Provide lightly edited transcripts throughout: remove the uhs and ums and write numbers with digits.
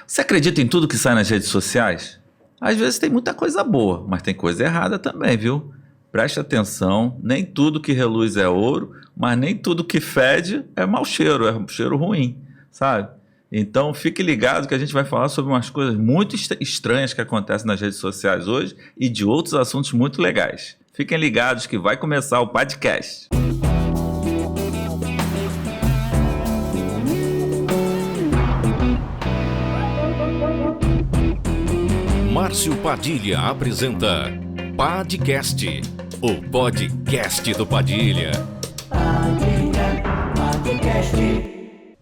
Você acredita em tudo que sai nas redes sociais? Às vezes tem muita coisa boa, mas tem coisa errada também, viu? Preste atenção, nem tudo que reluz é ouro, mas nem tudo que fede é mau cheiro, é um cheiro ruim, sabe? Então fique ligado que a gente vai falar sobre umas coisas muito estranhas que acontecem nas redes sociais hoje e de outros assuntos muito legais. Fiquem ligados que vai começar o podcast. Márcio Padilha apresenta Padcast, o podcast do Padilha.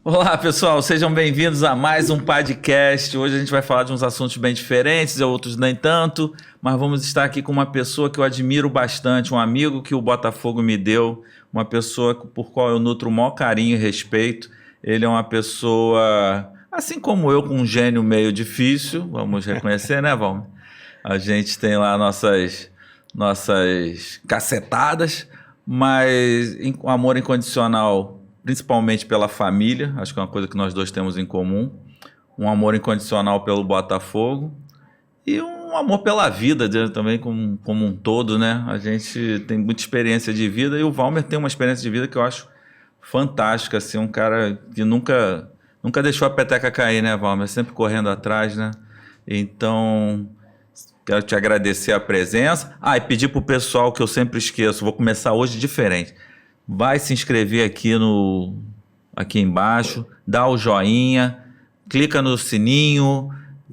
Olá pessoal, sejam bem-vindos a mais um podcast. Hoje a gente vai falar de uns assuntos bem diferentes, outros nem tanto, mas vamos estar aqui com uma pessoa que eu admiro bastante, um amigo que o Botafogo me deu, uma pessoa por qual eu nutro o maior carinho e respeito. Ele é uma pessoa, assim como eu, com um gênio meio difícil, vamos reconhecer, né, Valmer? A gente tem lá nossas cacetadas, mas um amor incondicional, principalmente pela família, acho que é uma coisa que nós dois temos em comum, um amor incondicional pelo Botafogo e um amor pela vida também como um todo, né? A gente tem muita experiência de vida e o Valmer tem uma experiência de vida que eu acho fantástica, assim, um cara que nunca deixou a peteca cair, né, Valmer? Sempre correndo atrás, né? Então, quero te agradecer a presença. E pedir pro pessoal que eu sempre esqueço, vou começar hoje diferente. Vai se inscrever aqui embaixo, dá o joinha, clica no sininho,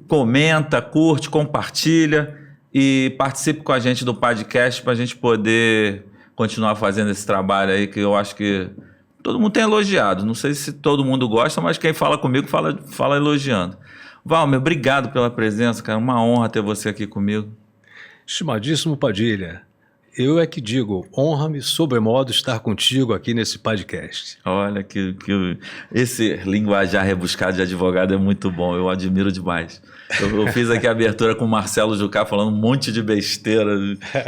comenta, curte, compartilha e participe com a gente do podcast para a gente poder continuar fazendo esse trabalho aí que eu acho que todo mundo tem elogiado. Não sei se todo mundo gosta, mas quem fala comigo fala elogiando. Valmer, obrigado pela presença, cara. Uma honra ter você aqui comigo. Estimadíssimo Padilha, eu é que digo, honra-me sobremodo estar contigo aqui nesse podcast. Olha, que esse linguajar rebuscado de advogado é muito bom, eu admiro demais. Eu fiz aqui a abertura com o Marcelo Jucá falando um monte de besteira,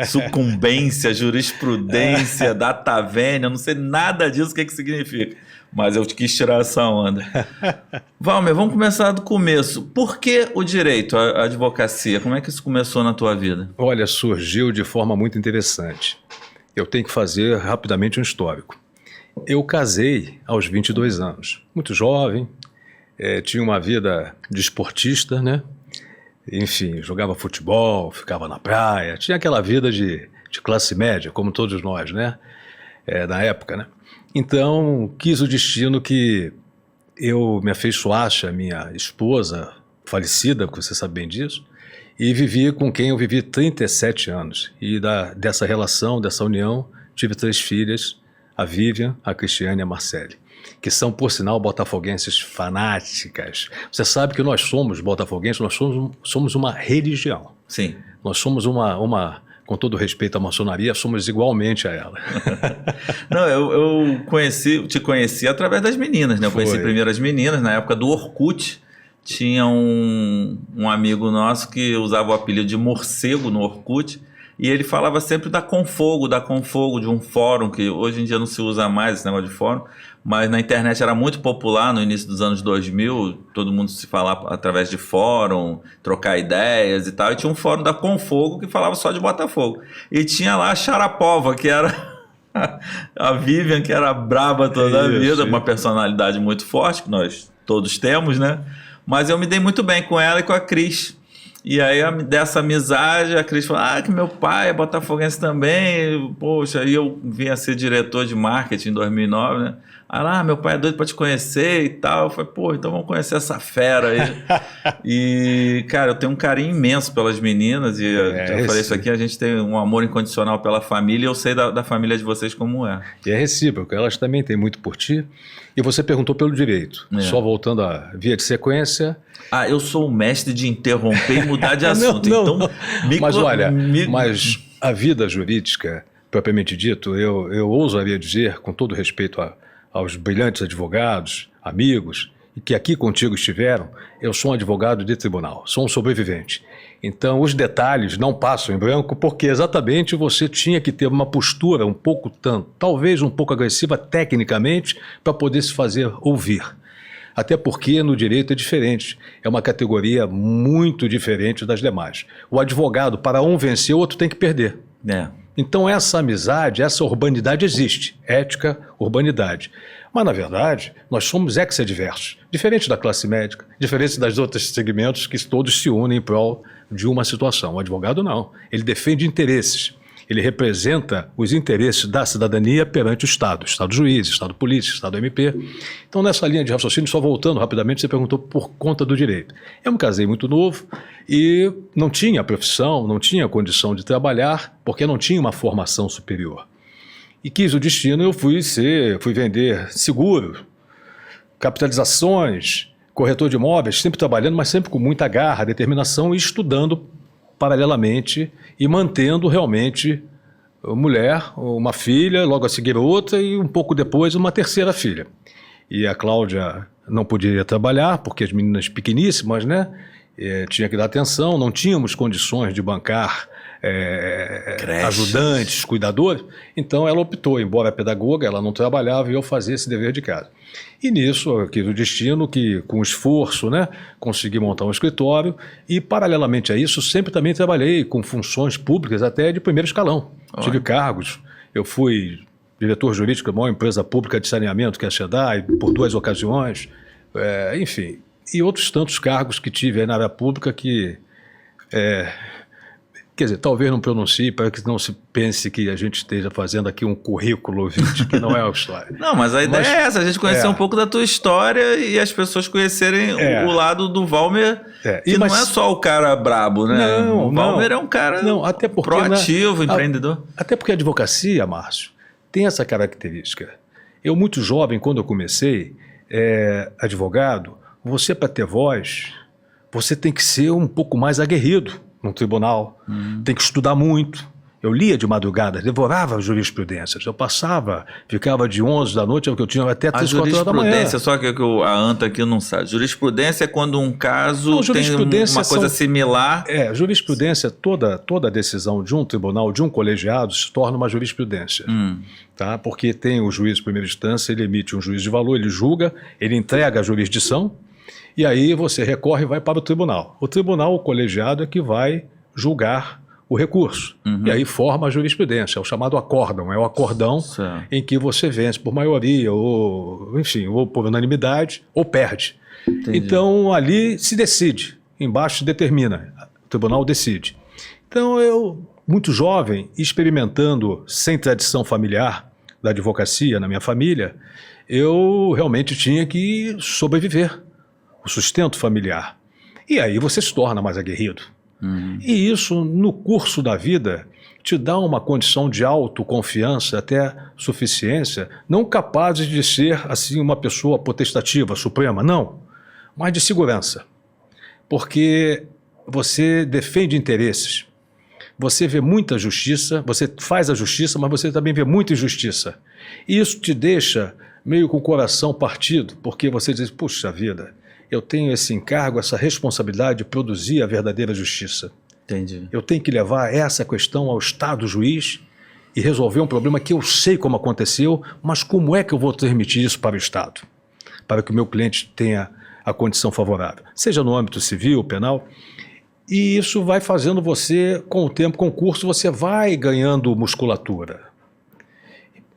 sucumbência, jurisprudência, data vênia, não sei nada disso, o que significa. Mas eu quis tirar essa onda. Valmer, vamos começar do começo. Por que o direito, a advocacia? Como é que isso começou na tua vida? Olha, surgiu de forma muito interessante. Eu tenho que fazer rapidamente um histórico. Eu casei aos 22 anos, muito jovem, tinha uma vida de esportista, né? Enfim, jogava futebol, ficava na praia, tinha aquela vida de classe média, como todos nós, né? Na época, né? Então, quis o destino que eu me afeiçoasse a minha esposa, falecida, porque você sabe bem disso, e vivi com quem eu vivi 37 anos. E dessa relação, dessa união, tive 3 filhas, a Vivian, a Cristiane e a Marcele, que são, por sinal, botafoguenses fanáticas. Você sabe que nós somos botafoguenses, nós somos uma religião. Sim. Nós somos com todo respeito à maçonaria, somos igualmente a ela. Não, eu te conheci através das meninas, né? Eu conheci primeiro as meninas, na época do Orkut. Tinha um amigo nosso que usava o apelido de morcego no Orkut, e ele falava sempre da Confogo, de um fórum, que hoje em dia não se usa mais esse negócio de fórum, mas na internet era muito popular no início dos anos 2000, todo mundo se falava através de fórum, trocar ideias e tal, e tinha um fórum da Confogo que falava só de Botafogo. E tinha lá a Sharapova, que era a Vivian, que era braba toda a vida, uma personalidade muito forte, que nós todos temos, né? Mas eu me dei muito bem com ela e com a Cris. E aí, dessa amizade, a Cris falou, que meu pai é botafoguense também. Poxa, aí eu vim a ser diretor de marketing em 2009, né? Aí lá, meu pai é doido pra te conhecer e tal. Eu falei, então vamos conhecer essa fera aí. E, cara, eu tenho um carinho imenso pelas meninas. E já falei isso aqui, a gente tem um amor incondicional pela família. E eu sei da família de vocês como é. E é recíproco, elas também têm muito por ti. E você perguntou pelo direito. Só voltando à via de sequência. Eu sou o mestre de interromper e mudar de assunto. Não. Mas olha, mas a vida jurídica, propriamente dito, eu ousaria dizer, com todo respeito aos brilhantes advogados, amigos, e que aqui contigo estiveram, eu sou um advogado de tribunal, sou um sobrevivente. Então, os detalhes não passam em branco, porque exatamente você tinha que ter uma postura um pouco talvez um pouco agressiva tecnicamente, para poder se fazer ouvir. Até porque no direito é diferente. É uma categoria muito diferente das demais. O advogado, para um vencer, o outro tem que perder. Então essa amizade, essa urbanidade existe. Ética, urbanidade. Mas, na verdade, nós somos ex-adversos. Diferente da classe médica, diferente das outros segmentos que todos se unem em prol de uma situação. O advogado não. Ele defende interesses. Ele representa os interesses da cidadania perante o Estado. Estado juiz, Estado polícia, Estado MP. Então, nessa linha de raciocínio, só voltando rapidamente, você perguntou por conta do direito. Eu me casei muito novo e não tinha profissão, não tinha condição de trabalhar, porque não tinha uma formação superior. E quis o destino, eu fui vender seguro, capitalizações, corretor de imóveis, sempre trabalhando, mas sempre com muita garra, determinação e estudando paralelamente e mantendo realmente mulher, uma filha, logo a seguir outra e um pouco depois uma terceira filha. E a Cláudia não podia trabalhar porque as meninas pequeníssimas, né? Tinha que dar atenção, não tínhamos condições de bancar ajudantes, cuidadores, então ela optou, embora pedagoga, ela não trabalhava e eu fazia esse dever de casa. E nisso, eu quis o destino que, com esforço, né, consegui montar um escritório e, paralelamente a isso, sempre também trabalhei com funções públicas até de primeiro escalão. Tive cargos, eu fui diretor jurídico de uma empresa pública de saneamento, que é a SEDAI, por 2 ocasiões, enfim, e outros tantos cargos que tive aí na área pública que... Quer dizer, talvez não pronuncie para que não se pense que a gente esteja fazendo aqui um currículo ouvinte, que não é a história. Não, mas a ideia é essa, a gente conhecer um pouco da tua história e as pessoas conhecerem o lado do Valmer, que não é só o cara brabo, né? Não, o Valmer é um cara até porque, proativo, empreendedor. Até porque a advocacia, Márcio, tem essa característica. Eu, muito jovem, quando eu comecei, advogado, você, para ter voz, você tem que ser um pouco mais aguerrido no tribunal, tem que estudar muito. Eu lia de madrugada, devorava jurisprudências, eu ficava de 11 da noite, que eu tinha até 3, 4 horas da manhã. Jurisprudência, só que a Anta aqui não sabe. Jurisprudência é quando um caso tem uma coisa similar. Jurisprudência, toda decisão de um tribunal, de um colegiado, se torna uma jurisprudência. Tá? Porque tem o juiz de primeira instância, ele emite um juízo de valor, ele julga, ele entrega a jurisdição, e aí você recorre e vai para o tribunal. O tribunal, o colegiado, é que vai julgar o recurso. E aí forma a jurisprudência, é o chamado acórdão. É o acórdão em que você vence por maioria, ou enfim, ou por unanimidade, ou perde. Entendi. Então ali se decide, embaixo se determina, o tribunal decide. Então eu, muito jovem, experimentando sem tradição familiar da advocacia na minha família, eu realmente tinha que sobreviver. O sustento familiar. E aí você se torna mais aguerrido. E isso, no curso da vida, te dá uma condição de autoconfiança, até suficiência, não capaz de ser, assim, uma pessoa potestativa, suprema, não, mas de segurança. Porque você defende interesses, você vê muita justiça, você faz a justiça, mas você também vê muita injustiça. E isso te deixa meio com o coração partido, porque você diz, puxa vida, eu tenho esse encargo, essa responsabilidade de produzir a verdadeira justiça. Entendi. Eu tenho que levar essa questão ao Estado juiz e resolver um problema que eu sei como aconteceu, mas como é que eu vou transmitir isso para o Estado? Para que o meu cliente tenha a condição favorável. Seja no âmbito civil, penal. E isso vai fazendo você, com o tempo, com o curso, você vai ganhando musculatura.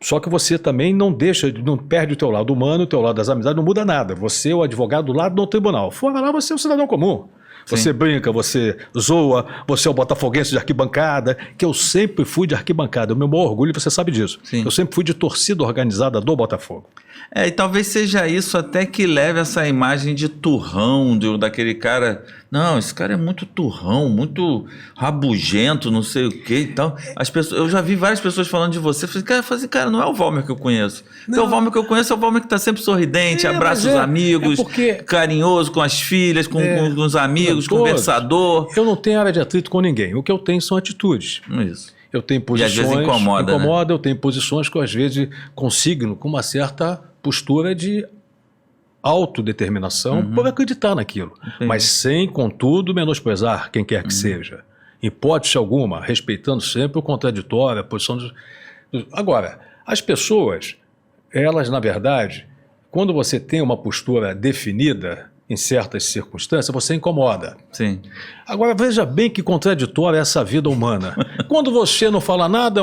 Só que você também não perde o teu lado humano, o teu lado das amizades, não muda nada. Você é o advogado do lado do tribunal. Fora lá, você é um cidadão comum. Sim. Você brinca, você zoa, você é o botafoguense de arquibancada, que eu sempre fui de arquibancada. O meu maior orgulho, você sabe disso. Sim. Eu sempre fui de torcida organizada do Botafogo. E talvez seja isso até que leve essa imagem de turrão, daquele cara... Não, esse cara é muito turrão, muito rabugento, não sei o que e tal. Eu já vi várias pessoas falando de você. Eu falei, cara, não é o Valmer que eu conheço. Não. O Valmer que eu conheço é o Valmer que está sempre sorridente, abraça os amigos, carinhoso com as filhas, com os amigos, conversador. Eu não tenho área de atrito com ninguém. O que eu tenho são atitudes. Isso. Eu tenho posições... E às vezes incomoda, né? Eu tenho posições que eu às vezes consigno com uma certa postura de autodeterminação por acreditar naquilo. Entendi. Mas sem, contudo, menosprezar quem quer que seja. Em hipótese alguma, respeitando sempre o contraditório, a posição dos... Agora, as pessoas, elas, na verdade, quando você tem uma postura definida em certas circunstâncias, você incomoda. Sim. Agora, veja bem que contraditória é essa vida humana. Quando você não fala nada,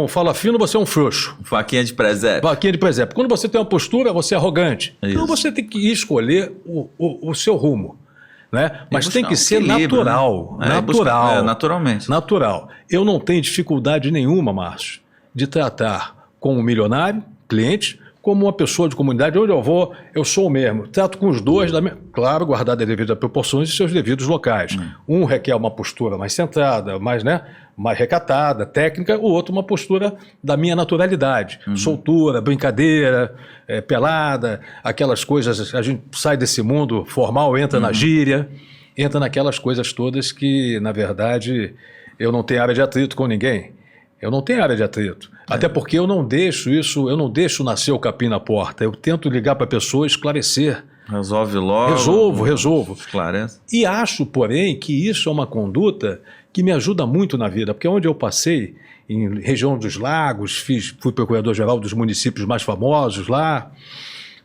fala fino, você é um frouxo. Faquinha de presépio. Faquinha de presépio. Quando você tem uma postura, você é arrogante. Isso. Então você tem que escolher o seu rumo. Né? Mas tem que ser equilíbrio, natural. Né? Natural. Naturalmente. Natural. Eu não tenho dificuldade nenhuma, Márcio, de tratar com um milionário, cliente, como uma pessoa de comunidade. Onde eu vou, eu sou o mesmo. Trato com os dois, claro, guardado as devidas proporções e seus devidos locais. Um requer uma postura mais centrada, mais recatada, técnica, o outro uma postura da minha naturalidade. Soltura, brincadeira, pelada, aquelas coisas, a gente sai desse mundo formal, entra na gíria, entra naquelas coisas todas que, na verdade, eu não tenho área de atrito com ninguém. Eu não tenho área de atrito. Até porque eu não deixo nascer o capim na porta. Eu tento ligar para a pessoa e esclarecer. Resolve logo. Resolvo. Esclarece. E acho, porém, que isso é uma conduta que me ajuda muito na vida. Porque onde eu passei, em região dos lagos, fui procurador-geral dos municípios mais famosos lá,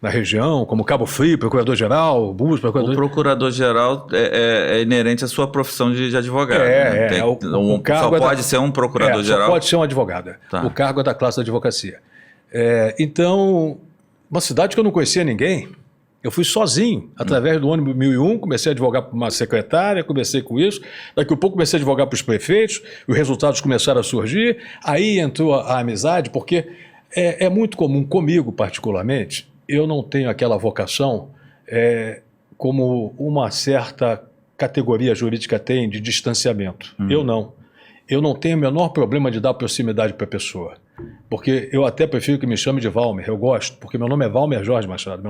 na região, como Cabo Frio, procurador-geral, Búzios, procurador... O procurador-geral é inerente à sua profissão de advogado. O cargo só pode ser um procurador-geral? Só pode ser um advogado. Tá. O cargo é da classe da advocacia. Então, uma cidade que eu não conhecia ninguém, eu fui sozinho, através do ônibus 1001, comecei a advogar para uma secretária, comecei com isso, daqui a pouco comecei a advogar para os prefeitos, os resultados começaram a surgir, aí entrou a amizade, porque é muito comum comigo, particularmente, eu não tenho aquela vocação como uma certa categoria jurídica tem de distanciamento. Eu não. Eu não tenho o menor problema de dar proximidade para a pessoa. Porque eu até prefiro que me chame de Valmer, eu gosto, porque meu nome é Valmer Jorge Machado,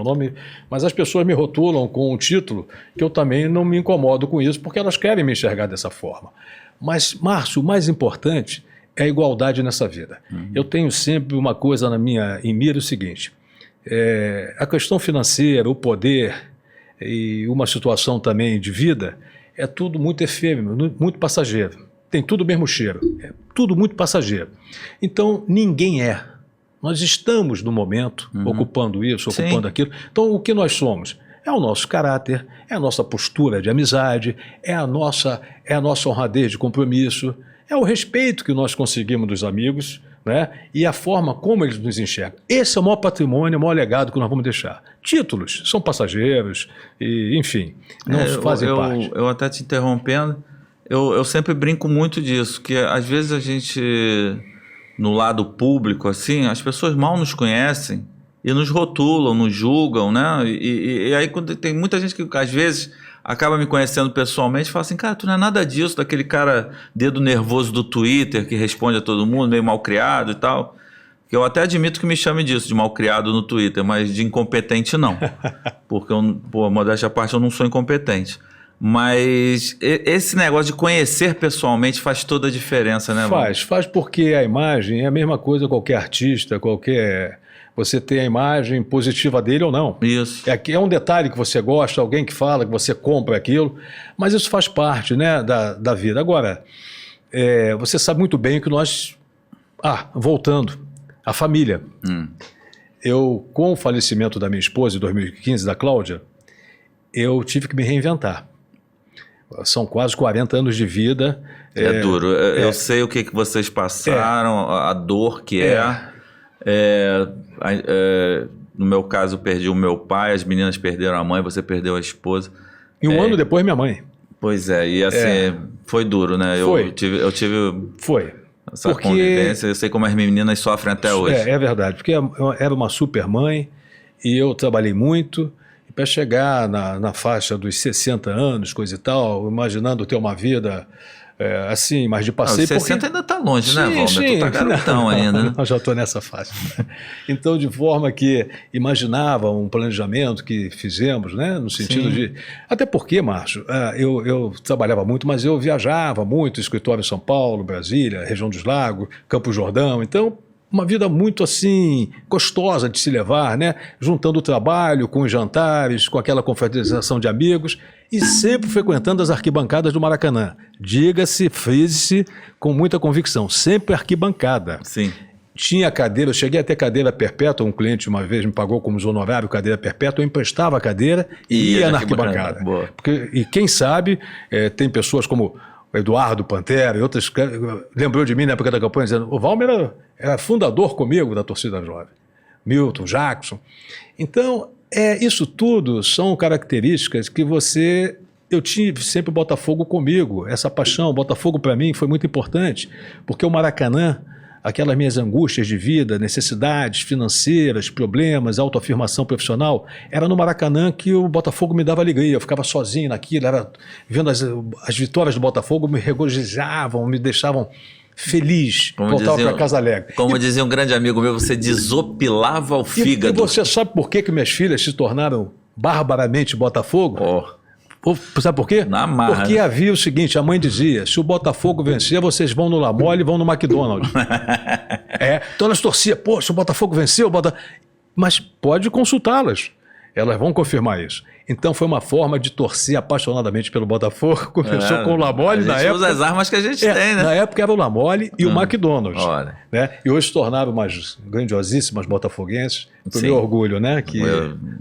mas as pessoas me rotulam com um título que eu também não me incomodo com isso, porque elas querem me enxergar dessa forma. Mas, Márcio, o mais importante é a igualdade nessa vida. Eu tenho sempre uma coisa em mira, o seguinte... a questão financeira, o poder e uma situação também de vida é tudo muito efêmero, muito passageiro. Tem tudo o mesmo cheiro, é tudo muito passageiro. Então, ninguém é. Nós estamos no momento ocupando isso, ocupando aquilo. Então, o que nós somos? É o nosso caráter, é a nossa postura de amizade, é a nossa honradez de compromisso, é o respeito que nós conseguimos dos amigos, né? E a forma como eles nos enxergam. Esse é o maior patrimônio, o maior legado que nós vamos deixar. Títulos são passageiros, e, enfim, não fazem parte. Eu até te interrompendo, eu sempre brinco muito disso, que às vezes a gente, no lado público, assim, as pessoas mal nos conhecem e nos rotulam, nos julgam, né? E aí quando tem muita gente que às vezes acaba me conhecendo pessoalmente e fala assim, cara, tu não é nada disso, daquele cara dedo nervoso do Twitter que responde a todo mundo, meio malcriado e tal. Eu até admito que me chame disso, de malcriado no Twitter, mas de incompetente não. Porque, modéstia à parte, eu não sou incompetente. Mas esse negócio de conhecer pessoalmente faz toda a diferença, né? Faz porque a imagem é a mesma coisa qualquer artista, você tem a imagem positiva dele ou não. Isso. É um detalhe que você gosta, alguém que fala que você compra aquilo, mas isso faz parte, né, da vida. Agora, você sabe muito bem que nós... voltando, a família. Eu, com o falecimento da minha esposa em 2015, da Cláudia, eu tive que me reinventar. São quase 40 anos de vida. É duro. Eu sei o que vocês passaram, a dor que no meu caso, eu perdi o meu pai, as meninas perderam a mãe, você perdeu a esposa. E um ano depois, minha mãe. Pois e assim, foi duro, né? Foi. Eu tive essa convivência, eu sei como as meninas sofrem até hoje. É verdade, porque eu era uma super mãe e eu trabalhei muito. Para chegar na faixa dos 60 anos, coisa e tal, imaginando ter uma vida assim, mais de passeio. 60 ainda está longe, né, Valmer? Tu tá garotão ainda, né? Eu já estou nessa faixa. Então, de forma que imaginava um planejamento que fizemos, né, no sentido de... Até porque, Márcio, eu trabalhava muito, mas eu viajava muito, escritório em São Paulo, Brasília, região dos Lagos, Campos Jordão, então... Uma vida muito assim, gostosa de se levar, né? Juntando o trabalho com os jantares, com aquela confraternização de amigos e sempre frequentando as arquibancadas do Maracanã. Diga-se, frise-se com muita convicção, sempre arquibancada. Sim. tinha cadeira, eu cheguei a ter cadeira perpétua, um cliente uma vez me pagou como honorário cadeira perpétua, eu emprestava a cadeira e ia na arquibancada. E quem sabe, tem pessoas como o Eduardo Pantera e outras, lembrou de mim na época da campanha, dizendo, o Valmer era fundador comigo da torcida jovem, Milton, Jackson. Então, isso tudo são características que eu tive sempre o Botafogo comigo, essa paixão, o Botafogo para mim foi muito importante, porque o Maracanã, aquelas minhas angústias de vida, necessidades financeiras, problemas, autoafirmação profissional, era no Maracanã que o Botafogo me dava alegria, eu ficava sozinho naquilo, vendo as vitórias do Botafogo, me regozijavam, me deixavam feliz, voltava para Casa Alegre. Como dizia um grande amigo meu, você desopilava o fígado. E você sabe por que minhas filhas se tornaram barbaramente Botafogo? Sabe por quê? Na marra. Porque havia o seguinte, a mãe dizia, se o Botafogo vencer, vocês vão no La Mole e vão no McDonald's. Então elas torciam, se o Botafogo venceu, mas pode consultá-las. Elas vão confirmar isso. Então foi uma forma de torcer apaixonadamente pelo Botafogo. Começou com o La Mole na época. A gente usa as armas que a gente tem, né? Na época era o La Mole e o McDonald's. Olha. Né? E hoje se tornaram umas grandiosíssimas botafoguenses. Pro meu orgulho, né? Que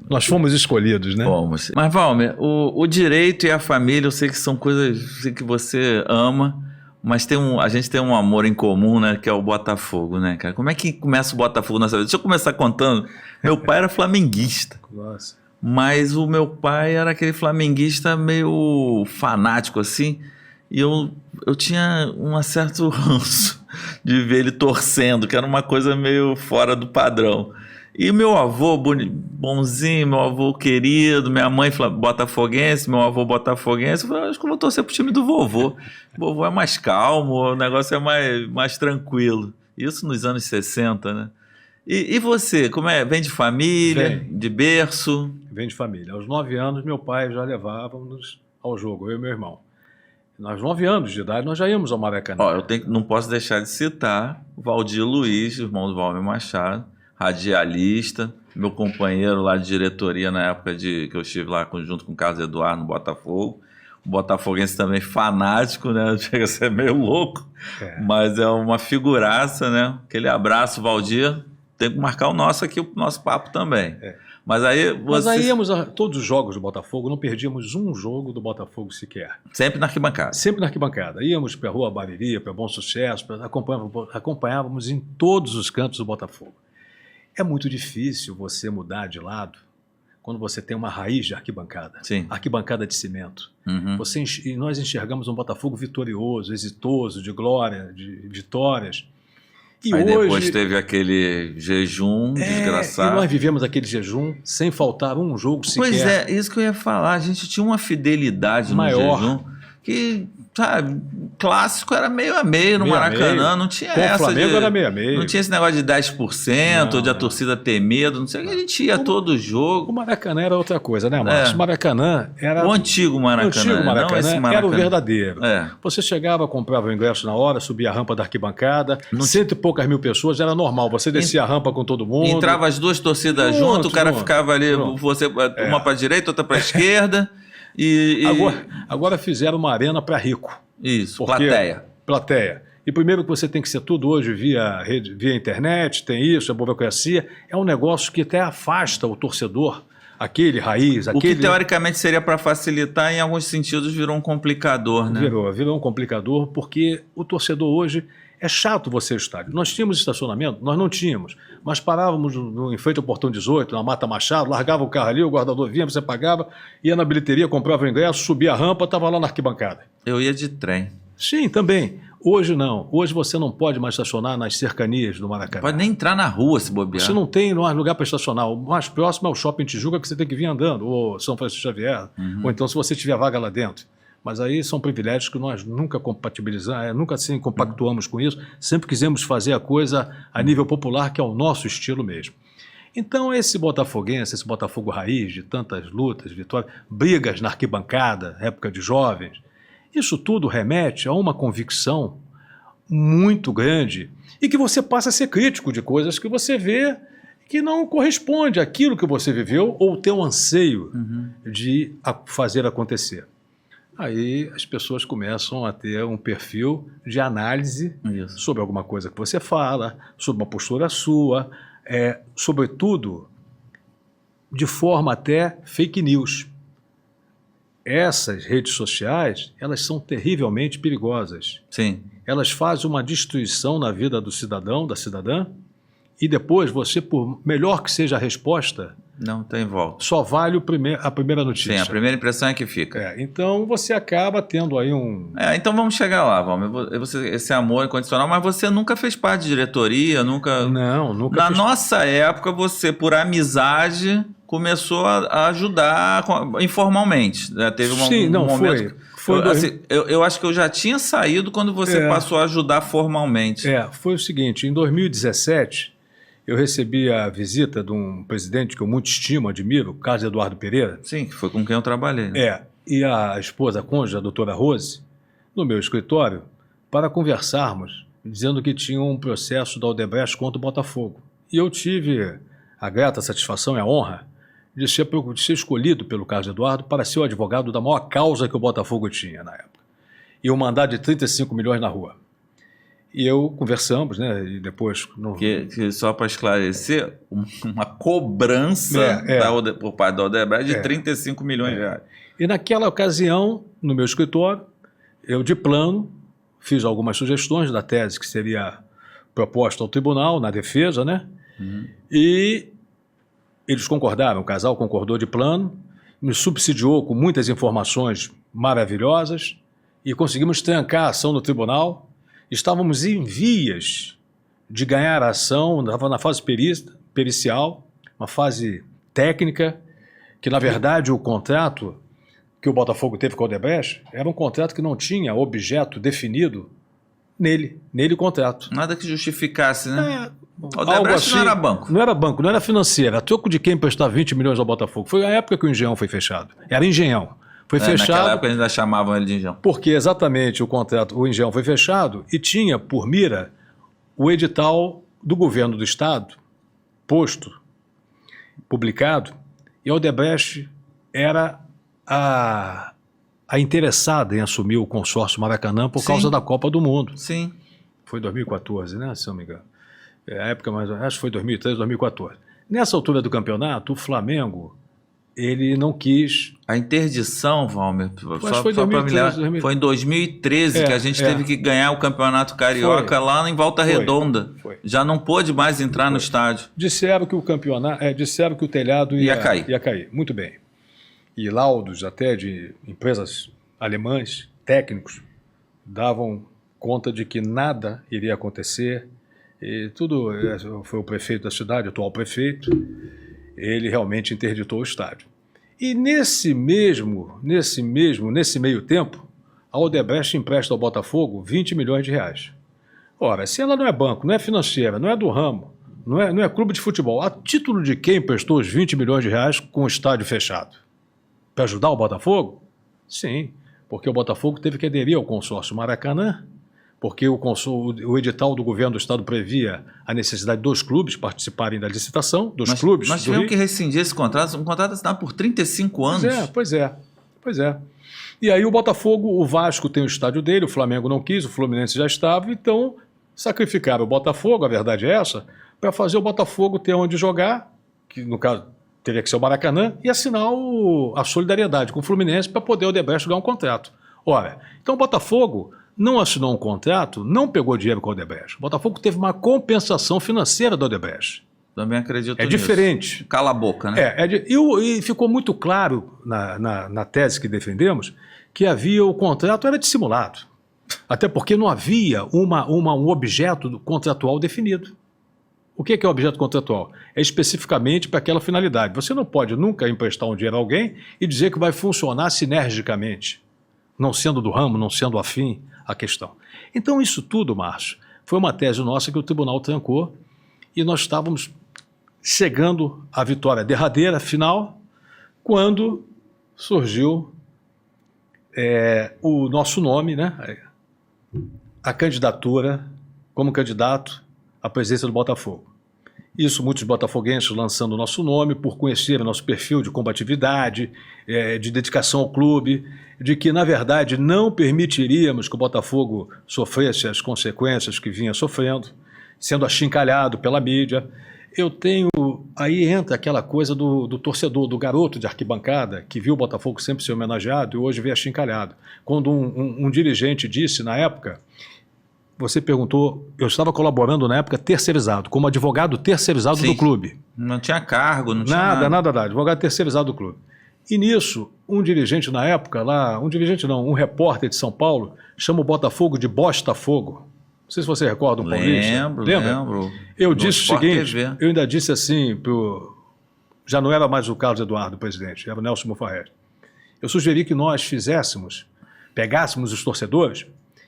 nós fomos escolhidos, né? Fomos. Mas, Valmer, o direito e a família, eu sei que são coisas que você ama, mas a gente tem um amor em comum, né? Que é o Botafogo, né, cara? Como é que começa o Botafogo na sua vida? Deixa eu começar contando. Meu pai era flamenguista. Nossa. Mas o meu pai era aquele flamenguista meio fanático, assim, e eu tinha um certo ranço de ver ele torcendo, que era uma coisa meio fora do padrão. E meu avô bonzinho, meu avô querido, minha mãe botafoguense, meu avô botafoguense, eu falei, acho que eu vou torcer pro time do vovô. O vovô é mais calmo, o negócio é mais tranquilo. Isso nos anos 60, né? E você, como é? Vem de família, de berço? Vem de família. Aos 9 anos, meu pai já levava-nos ao jogo, eu e meu irmão. Aos 9 anos de idade, nós já íamos ao Maracanã. Não posso deixar de citar o Valdir Luiz, irmão do Valmer Machado, radialista, meu companheiro lá de diretoria na época que eu estive lá junto com o Carlos Eduardo no Botafogo. O botafoguense também fanático, né? Chega a ser meio louco, mas é uma figuraça, né? Aquele abraço, Valdir. Tem que marcar o nosso papo também. Mas aí íamos a todos os jogos do Botafogo, não perdíamos um jogo do Botafogo sequer. Sempre na arquibancada? Sempre na arquibancada. Íamos para a Rua Bariri, para Bom Sucesso, acompanhávamos em todos os cantos do Botafogo. É muito difícil você mudar de lado quando você tem uma raiz de arquibancada. Sim. Arquibancada de cimento. Uhum. E nós enxergamos um Botafogo vitorioso, exitoso, de glória, de vitórias. E aí hoje, depois teve aquele jejum desgraçado. E nós vivemos aquele jejum sem faltar um jogo sequer. Pois é, isso que eu ia falar. A gente tinha uma fidelidade maior no jejum que, sabe, clássico era meio a meio no Maracanã. Não tinha essa. O Flamengo era meio a meio. Não tinha esse negócio de 10%, ou de a torcida ter medo. Não sei o que. A gente ia todo jogo. O Maracanã era outra coisa, né, Márcio? O Maracanã era. O antigo Maracanã. Não esse Maracanã. Era o verdadeiro. É. Você chegava, comprava o ingresso na hora, subia a rampa da arquibancada, 100 e poucas mil pessoas, era normal. Você descia a rampa com todo mundo. Entrava as duas torcidas junto, o cara ficava ali, uma para a direita, outra para a esquerda. Agora fizeram uma arena para rico. Isso, plateia. E primeiro que você tem que ser tudo hoje via internet, tem isso, a burocracia. É um negócio que até afasta o torcedor, aquele raiz. O que teoricamente seria para facilitar, em alguns sentidos virou um complicador, né? Virou um complicador, porque o torcedor hoje é chato você ir ao estádio. Nós tínhamos estacionamento? Nós não tínhamos. Mas parávamos em frente ao Portão 18, na Mata Machado, largava o carro ali, o guardador vinha, você pagava, ia na bilheteria, comprava o ingresso, subia a rampa, estava lá na arquibancada. Eu ia de trem. Sim, também. Hoje não. Hoje você não pode mais estacionar nas cercanias do Maracanã. Pode nem entrar na rua se bobear. Você não tem mais lugar para estacionar. O mais próximo é o Shopping Tijuca, que você tem que vir andando, ou São Francisco Xavier, ou então se você tiver vaga lá dentro. Mas aí são privilégios que nós nunca compatibilizamos, nunca assim compactuamos com isso, sempre quisemos fazer a coisa a nível popular, que é o nosso estilo mesmo. Então esse botafoguense, esse Botafogo raiz de tantas lutas, vitórias, brigas na arquibancada, época de jovens, isso tudo remete a uma convicção muito grande e que você passa a ser crítico de coisas que você vê que não corresponde àquilo que você viveu ou tem um anseio de fazer acontecer. Aí as pessoas começam a ter um perfil de análise Isso. sobre alguma coisa que você fala, sobre uma postura sua, sobretudo de forma até fake news. Essas redes sociais, elas são terrivelmente perigosas. Sim. Elas fazem uma destruição na vida do cidadão, da cidadã, e depois você, por melhor que seja a resposta, Não tem volta. só vale a primeira notícia. Sim, a primeira impressão é que fica. Então você acaba tendo aí Então vamos chegar lá, Valmer. Esse amor incondicional, mas você nunca fez parte de diretoria, nunca... Não, nunca Na fiz... nossa época, você, por amizade, começou a ajudar informalmente. Né? Teve Sim, um momento... Eu acho que eu já tinha saído quando você passou a ajudar formalmente. Foi o seguinte, em 2017... eu recebi a visita de um presidente que eu muito estimo, admiro, Carlos Eduardo Pereira. Sim, que foi com quem eu trabalhei. Né? E a esposa, a cônjuge, a doutora Rose, no meu escritório, para conversarmos, dizendo que tinha um processo da Odebrecht contra o Botafogo. E eu tive a grata satisfação e a honra de ser escolhido pelo Carlos Eduardo para ser o advogado da maior causa que o Botafogo tinha na época. E um mandato de 35 milhões na rua. E conversamos, né? E depois... Que só para esclarecer, uma cobrança por parte da Odebrecht de 35 milhões de reais. E naquela ocasião, no meu escritório, eu de plano fiz algumas sugestões da tese que seria proposta ao tribunal, na defesa, né? E eles concordaram, o casal concordou de plano, me subsidiou com muitas informações maravilhosas e conseguimos trancar a ação no tribunal. Estávamos em vias de ganhar a ação, estava na fase pericial, uma fase técnica, que na verdade o contrato que o Botafogo teve com a Odebrecht era um contrato que não tinha objeto definido nele o contrato. Nada que justificasse, né? A Odebrecht assim, não era banco. Não era banco, não era financeira. A troco de quem emprestar 20 milhões ao Botafogo. Foi a época que o Engenhão foi fechado. Era Engenhão. Foi fechado. Naquela época ainda chamavam ele de Engenhão. Porque exatamente o Engenhão foi fechado e tinha por mira o edital do governo do Estado, publicado, e a Odebrecht era a interessada em assumir o consórcio Maracanã por causa da Copa do Mundo. Sim. Foi 2014, né, se não me engano. A época, mas acho que foi 2013, 2014. Nessa altura do campeonato, o Flamengo... ele não quis... A interdição, Valmer, foi em 2013 que a gente teve que ganhar o Campeonato Carioca lá em Volta Redonda. Já não pôde mais entrar no estádio. Disseram que o campeonato, disseram que o telhado ia cair. Muito bem. E laudos até de empresas alemãs, técnicos, davam conta de que nada iria acontecer. E tudo, foi o prefeito da cidade, o atual prefeito, ele realmente interditou o estádio. E nesse meio tempo, a Odebrecht empresta ao Botafogo 20 milhões de reais. Ora, se ela não é banco, não é financeira, não é do ramo, não é clube de futebol, a título de quem emprestou os 20 milhões de reais com o estádio fechado? Para ajudar o Botafogo? Sim, porque o Botafogo teve que aderir ao consórcio Maracanã, porque o edital do governo do Estado previa a necessidade dos clubes participarem da licitação, clubes. Mas tivemos que rescindir esse contrato, um contrato assinado por 35 anos. Pois é. E aí o Botafogo, o Vasco tem o estádio dele, o Flamengo não quis, o Fluminense já estava, então sacrificaram o Botafogo, a verdade é essa, para fazer o Botafogo ter onde jogar, que no caso teria que ser o Maracanã, e assinar a solidariedade com o Fluminense para poder o Odebrecht ganhar um contrato. Ora, então o Botafogo não assinou um contrato, não pegou dinheiro com a Odebrecht. O Botafogo teve uma compensação financeira da Odebrecht. Também acredito nisso. Diferente. Cala a boca, né? E ficou muito claro na tese que defendemos que o contrato era dissimulado. Até porque não havia um objeto contratual definido. O que é objeto contratual? É especificamente para aquela finalidade. Você não pode nunca emprestar um dinheiro a alguém e dizer que vai funcionar sinergicamente, não sendo do ramo, não sendo afim à questão. Então isso tudo, Márcio, foi uma tese nossa que o tribunal trancou e nós estávamos chegando à vitória derradeira, final, quando surgiu o nosso nome, né? A candidatura como candidato à presidência do Botafogo. Isso, muitos botafoguenses lançando o nosso nome por conhecerem nosso perfil de combatividade, de dedicação ao clube, de que, na verdade, não permitiríamos que o Botafogo sofresse as consequências que vinha sofrendo, sendo achincalhado pela mídia. Aí entra aquela coisa do torcedor, do garoto de arquibancada, que viu o Botafogo sempre ser homenageado e hoje vê achincalhado. Quando um dirigente disse, na época, você perguntou, eu estava colaborando na época terceirizado, como advogado terceirizado do clube. Não tinha cargo, não tinha nada, advogado terceirizado do clube. E nisso, um dirigente na época lá, um repórter de São Paulo, chama o Botafogo de Bostafogo. Não sei se você recorda um paulista. Lembro. Eu disse o seguinte, eu ainda disse assim, já não era mais o Carlos Eduardo, o presidente, era o Nelson Mufarré. Eu sugeri que nós pegássemos os torcedores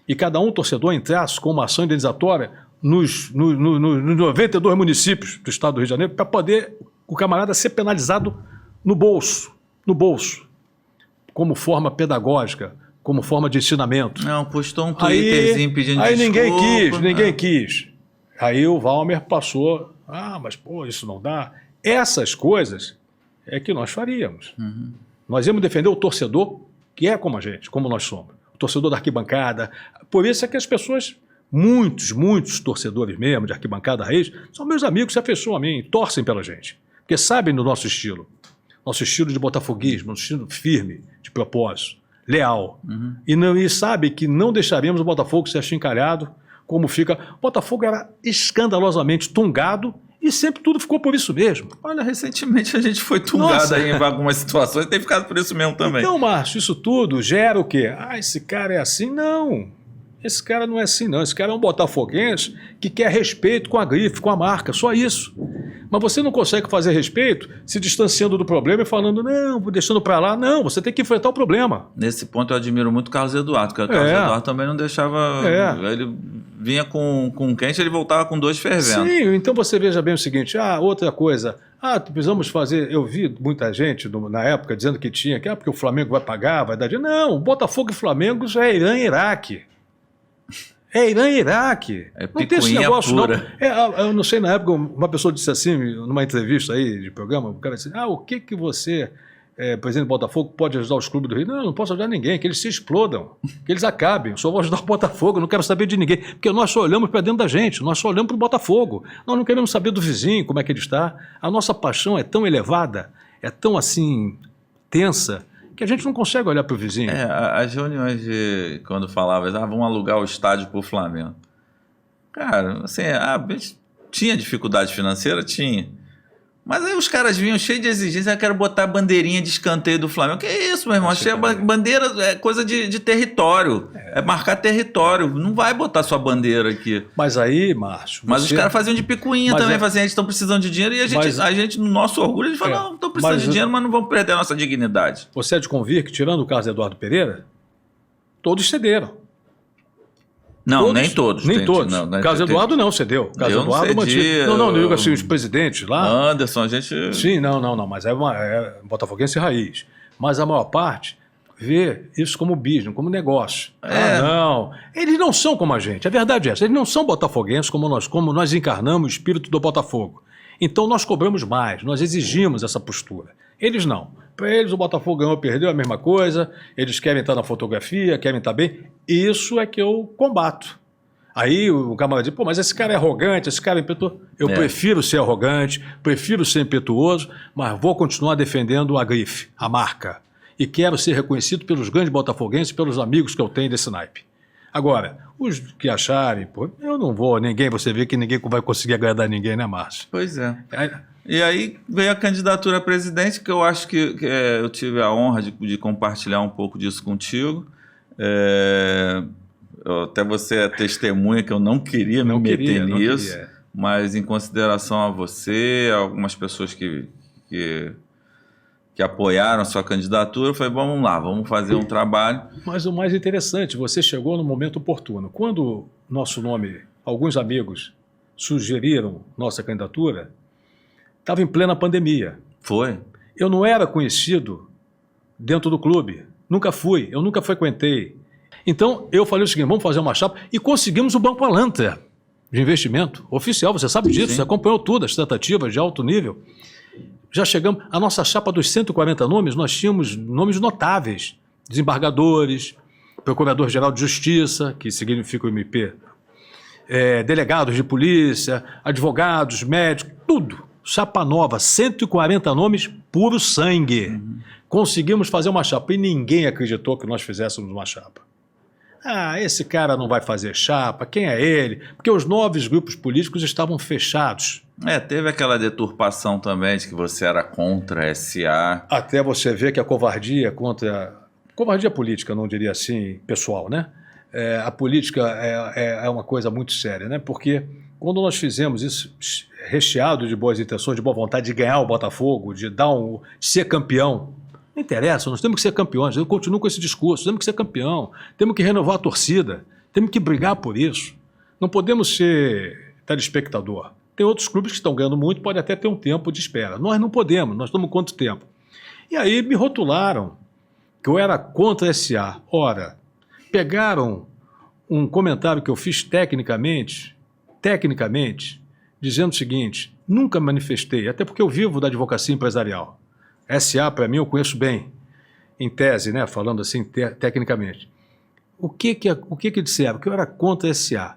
e cada torcedor entrasse com uma ação indenizatória nos 92 municípios do estado do Rio de Janeiro para poder o camarada ser penalizado no bolso, como forma pedagógica, como forma de ensinamento. Não, postou um Twitterzinho pedindo desculpa. Aí ninguém quis. Aí o Valmer passou, mas isso não dá. Essas coisas é que nós faríamos. Uhum. Nós íamos defender o torcedor que é como a gente, como nós somos. O torcedor da arquibancada. Por isso é que as pessoas, muitos torcedores mesmo, de arquibancada raiz, são meus amigos, se afeiçoam a mim, torcem pela gente. Porque sabem do nosso estilo. Nosso estilo de botafoguismo, nosso estilo firme, de propósito, leal. Uhum. E sabe que não deixaríamos o Botafogo ser achincalhado como fica. O Botafogo era escandalosamente tungado e sempre tudo ficou por isso mesmo. Olha, recentemente a gente foi tungado aí em algumas situações e tem ficado por isso mesmo também. Então, Márcio, isso tudo gera o quê? Esse cara é assim? Não. Esse cara não é assim, não. Esse cara é um botafoguense que quer respeito com a grife, com a marca, só isso. Mas você não consegue fazer respeito se distanciando do problema e falando, não, deixando pra lá. Não, você tem que enfrentar o problema. Nesse ponto eu admiro muito o Carlos Eduardo, porque o Carlos Eduardo também não deixava... Ele vinha com quente, ele voltava com 2 fervendo. Sim, então você veja bem o seguinte, outra coisa, precisamos fazer... Eu vi muita gente na época dizendo que tinha, porque o Flamengo vai pagar, vai dar dinheiro. Não, Botafogo e Flamengo é Irã e Iraque. É Irã e Iraque. Não tem esse negócio, pura. Não. Eu não sei, na época, uma pessoa disse assim, numa entrevista aí de programa, o cara disse, o que você, presidente do Botafogo, pode ajudar os clubes do Rio? Não posso ajudar ninguém, que eles se explodam, que eles acabem. Eu só vou ajudar o Botafogo, eu não quero saber de ninguém. Porque nós só olhamos para dentro da gente, nós só olhamos para o Botafogo. Nós não queremos saber do vizinho, como é que ele está. A nossa paixão é tão elevada, é tão assim, tensa, que a gente não consegue olhar para o vizinho. As reuniões quando falava, vamos alugar o estádio para o Flamengo. Cara, assim, tinha dificuldade financeira? Tinha. Mas aí os caras vinham cheios de exigência, eu quero botar a bandeirinha de escanteio do Flamengo. Que isso, meu irmão? Bandeira é coisa de território. É marcar território. Não vai botar sua bandeira aqui. Mas aí, Márcio... Mas os caras faziam de picuinha também. Faziam, a gente estão precisando de dinheiro. E a gente, no nosso orgulho, a gente fala, não, estão precisando de dinheiro, mas não vamos perder a nossa dignidade. Você é de convir que, tirando o caso de Eduardo Pereira, todos cederam. Não, nem todos. Nem todos. Caso Eduardo não cedeu. Caso Eduardo mantinha. Não, digo assim, os presidentes lá. Anderson, a gente. Sim, não. Mas é botafoguense raiz. Mas a maior parte vê isso como business, como negócio. Não. Eles não são como a gente. A verdade é essa. Eles não são botafoguenses como nós encarnamos o espírito do Botafogo. Então nós cobramos mais, nós exigimos essa postura. Eles não. Para eles, o Botafogo ganhou ou perdeu, é a mesma coisa. Eles querem estar na fotografia, querem estar bem. Isso é que eu combato. Aí o camarada diz, mas esse cara é arrogante, esse cara é impetuoso. Eu prefiro ser arrogante, prefiro ser impetuoso, mas vou continuar defendendo a grife, a marca. E quero ser reconhecido pelos grandes botafoguenses, pelos amigos que eu tenho desse naipe. Agora, os que acharem, eu não vou, você vê que ninguém vai conseguir agradar ninguém, né, Márcio? Pois é. E aí veio a candidatura a presidente, que eu acho que eu tive a honra de compartilhar um pouco disso contigo. Até você é testemunha que eu não queria me meter nisso, mas em consideração a você, algumas pessoas que apoiaram a sua candidatura, eu falei, vamos lá, vamos fazer um trabalho. Mas o mais interessante, você chegou no momento oportuno. Quando nosso nome, alguns amigos sugeriram nossa candidatura, estava em plena pandemia. Foi? Eu não era conhecido dentro do clube. Nunca fui, eu nunca frequentei. Então, eu falei o seguinte, vamos fazer uma chapa e conseguimos o Banco Alantra. de investimento oficial, você sabe disso, Sim. você acompanhou tudo, as tratativas de alto nível. Já chegamos, a nossa chapa dos 140 nomes, nós tínhamos nomes notáveis, desembargadores, procurador-geral de justiça, que significa o MP, delegados de polícia, advogados, médicos, tudo. Chapa nova, 140 nomes, puro sangue. Conseguimos fazer uma chapa e ninguém acreditou que nós fizéssemos uma chapa. Ah, esse cara não vai fazer chapa, quem é ele? Porque os 9 grupos políticos estavam fechados. Teve aquela deturpação também de que você era contra a SA. Até você ver que a covardia covardia política, não diria assim, pessoal, né? A política é uma coisa muito séria, né? Porque quando nós fizemos isso recheado de boas intenções, de boa vontade de ganhar o Botafogo, de ser campeão, não interessa, nós temos que ser campeões. Eu continuo com esse discurso, temos que ser campeão, temos que renovar a torcida, temos que brigar por isso. Não podemos ser telespectador. Tem outros clubes que estão ganhando muito, pode até ter um tempo de espera. Nós não podemos, nós estamos quanto tempo? E aí me rotularam que eu era contra a SA. Ora, pegaram um comentário que eu fiz tecnicamente, dizendo o seguinte: nunca manifestei, até porque eu vivo da advocacia empresarial. SA, para mim, eu conheço bem, em tese, né, falando assim tecnicamente. O que disseram? Que eu era contra a SA.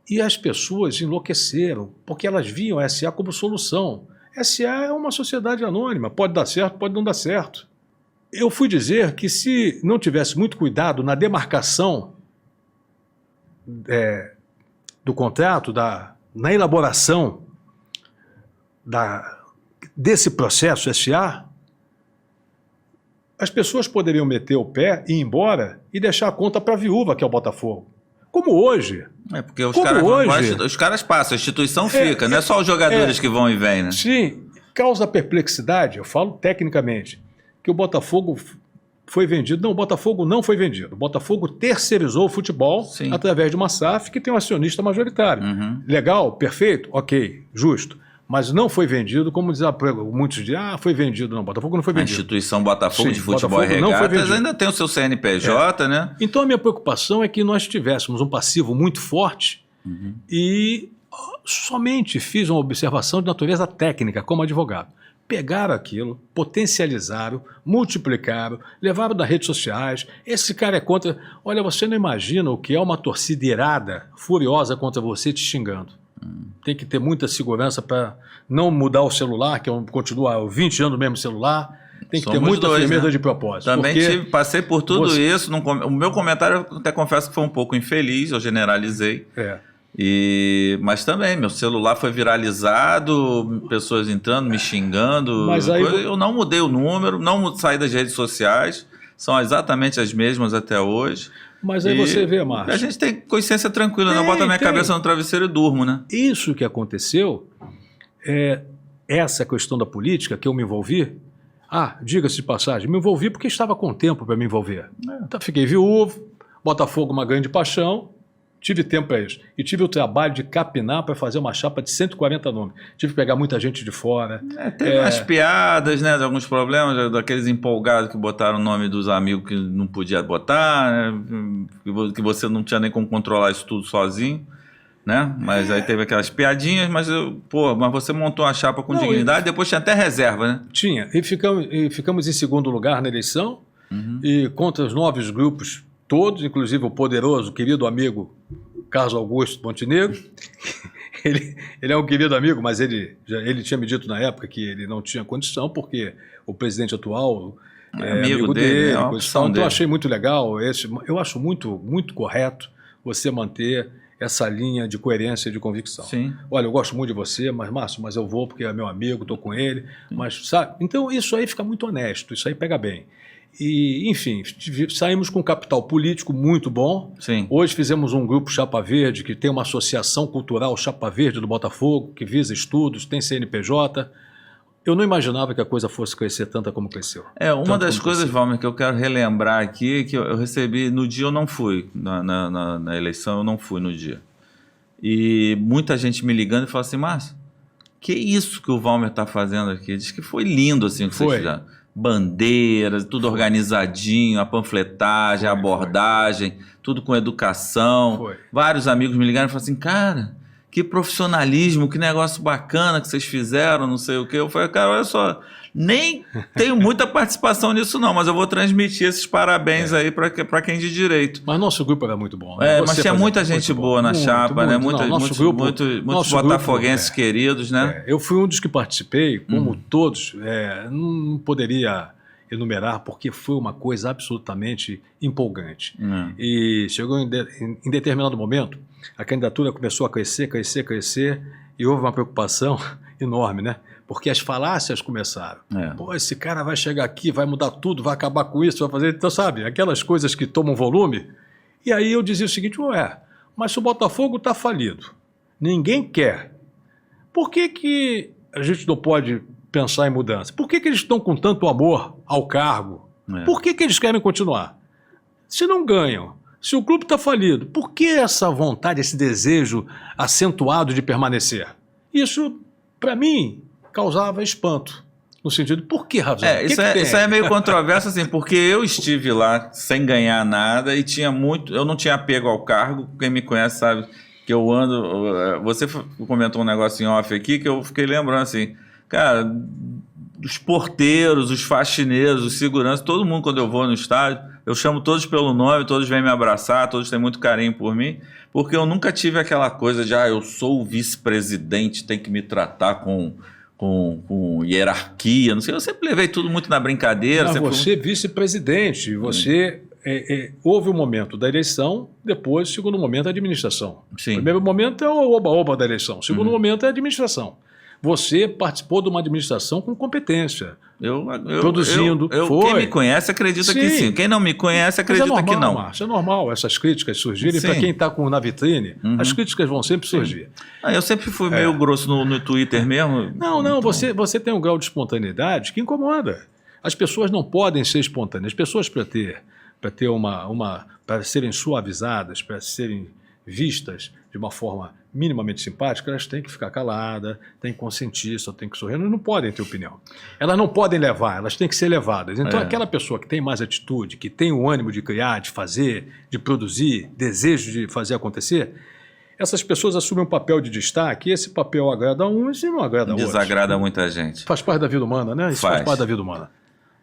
E as pessoas enlouqueceram, porque elas viam a SA como solução. SA é uma sociedade anônima, pode dar certo, pode não dar certo. Eu fui dizer que se não tivesse muito cuidado na demarcação do contrato, na elaboração desse processo SA, as pessoas poderiam meter o pé e ir embora e deixar a conta para a viúva, que é o Botafogo. Como hoje. Porque os caras passam, a instituição fica, não é só os jogadores que vão e vêm, né? Sim, causa perplexidade, eu falo tecnicamente, que o Botafogo foi vendido. Não, o Botafogo não foi vendido. O Botafogo terceirizou o futebol através de uma SAF que tem um acionista majoritário. Legal, perfeito, ok, justo. Mas não foi vendido, como muitos dizem, foi vendido. Não, o Botafogo não foi vendido. A instituição Botafogo de futebol e regatas ainda tem o seu CNPJ, né? Então a minha preocupação é que nós tivéssemos um passivo muito forte e somente fiz uma observação de natureza técnica, como advogado. Pegaram aquilo, potencializaram, multiplicaram, levaram das redes sociais. Esse cara é contra... Olha, você não imagina o que é uma torcida irada, furiosa contra você te xingando. Tem que ter muita segurança para não mudar o celular, que continua 20 anos no mesmo celular. Tem que ter muita firmeza de propósito. Também passei por tudo isso. O meu comentário, até confesso que foi um pouco infeliz, eu generalizei. Mas também, meu celular foi viralizado, pessoas entrando, me xingando. Mas aí eu não mudei o número, não saí das redes sociais, são exatamente as mesmas até hoje. Mas aí você vê, Márcio. A gente tem consciência tranquila, não bota minha cabeça no travesseiro e durmo, né? Isso que aconteceu, essa questão da política que eu me envolvi. Diga-se de passagem, me envolvi porque estava com tempo para me envolver. Então, fiquei viúvo, Botafogo uma grande paixão, tive tempo para isso. E tive o trabalho de capinar para fazer uma chapa de 140 nomes. Tive que pegar muita gente de fora. Teve umas piadas, né, de alguns problemas, daqueles empolgados que botaram o nome dos amigos que não podia botar, né, que você não tinha nem como controlar isso tudo sozinho. Né? Mas aí teve aquelas piadinhas, mas você montou a chapa com dignidade, depois tinha até reserva, né? Tinha, e ficamos em segundo lugar na eleição, e contra os 9 grupos todos, inclusive o poderoso, querido amigo Carlos Augusto Montenegro. ele é um querido amigo, mas ele tinha me dito na época que ele não tinha condição, porque o presidente atual é amigo dele. Então eu achei muito legal, eu acho muito, muito correto você manter essa linha de coerência e de convicção. Sim. Olha, eu gosto muito de você, Márcio, mas eu vou porque é meu amigo, estou com ele. Mas, sabe? Então, isso aí fica muito honesto, isso aí pega bem. E, enfim, saímos com um capital político muito bom. Sim. Hoje fizemos um grupo Chapa Verde, que tem uma associação cultural Chapa Verde do Botafogo, que visa estudos, tem CNPJ. Eu não imaginava que a coisa fosse crescer tanto como cresceu. Uma das coisas, Valmer, que eu quero relembrar aqui, que eu recebi, no dia eu não fui, na eleição eu não fui no dia. E muita gente me ligando e falou assim, Márcio, que isso que o Valmer está fazendo aqui? Diz que foi lindo assim que vocês fizeram. Bandeiras, tudo organizadinho, a panfletagem, a abordagem, tudo com educação. Vários amigos me ligaram e falaram assim, cara, que profissionalismo, que negócio bacana que vocês fizeram, não sei o quê. Eu falei, cara, olha só, nem tenho muita participação nisso não, mas eu vou transmitir esses parabéns aí para quem de direito. Mas nosso grupo era muito bom. Né? Mas tinha muita gente boa na chapa, né? Muitos botafoguenses queridos, né? Eu fui um dos que participei, como todos, não poderia enumerar, porque foi uma coisa absolutamente empolgante. E chegou em determinado momento, a candidatura começou a crescer, e houve uma preocupação enorme, né? Porque as falácias começaram. Pô, esse cara vai chegar aqui, vai mudar tudo, vai acabar com isso, vai fazer... Então, sabe, aquelas coisas que tomam volume. E aí eu dizia o seguinte, mas se o Botafogo está falido, ninguém quer, por que a gente não pode pensar em mudança? Por que eles estão com tanto amor ao cargo? Por que eles querem continuar? Se não ganham, se o clube está falido, por que essa vontade, esse desejo acentuado de permanecer? Isso, para mim, causava espanto. No sentido, por que razão? Isso é meio controverso, assim, porque eu estive lá sem ganhar nada e tinha eu não tinha apego ao cargo. Quem me conhece sabe que eu ando... Você comentou um negócio em off aqui que eu fiquei lembrando, assim, cara, os porteiros, os faxineiros, os seguranças, todo mundo, quando eu vou no estádio, eu chamo todos pelo nome, todos vêm me abraçar, todos têm muito carinho por mim, porque eu nunca tive aquela coisa de, eu sou o vice-presidente, tem que me tratar com hierarquia, não sei, eu sempre levei tudo muito na brincadeira. Mas você vice-presidente, você... houve o momento da eleição, depois o segundo momento é a administração. Sim. O primeiro momento é o oba-oba da eleição, o segundo momento é a administração. Você participou de uma administração com competência, produzindo. Quem me conhece acredita que sim. Quem não me conhece acredita que não. Márcio, é normal essas críticas surgirem. Para quem está na vitrine, as críticas vão sempre surgir. Eu sempre fui meio grosso no Twitter mesmo. Não, então... você tem um grau de espontaneidade que incomoda. As pessoas não podem ser espontâneas. As pessoas, para serem suavizadas, para serem vistas de uma forma minimamente simpática, elas têm que ficar caladas, têm que consentir, só têm que sorrir, elas não podem ter opinião. Elas não podem levar, elas têm que ser levadas. Então, aquela pessoa que tem mais atitude, que tem o ânimo de criar, de fazer, de produzir, desejo de fazer acontecer, essas pessoas assumem um papel de destaque, e esse papel agrada a uns e não agrada a outros. Desagrada muita gente. Faz parte da vida humana, né? Isso faz parte da vida humana.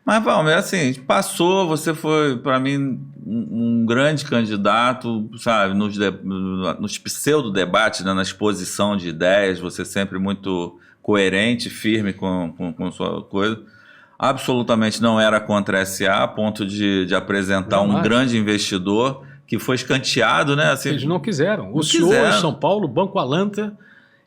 Mas, Valmer, assim, passou, você foi, para mim, um grande candidato, sabe, nos pseudo-debates, né, na exposição de ideias, você sempre muito coerente, firme com sua coisa. Absolutamente não era contra a SA, a ponto de apresentar um grande investidor que foi escanteado, né? Assim, eles não quiseram. O senhor em São Paulo, Banco Alanta,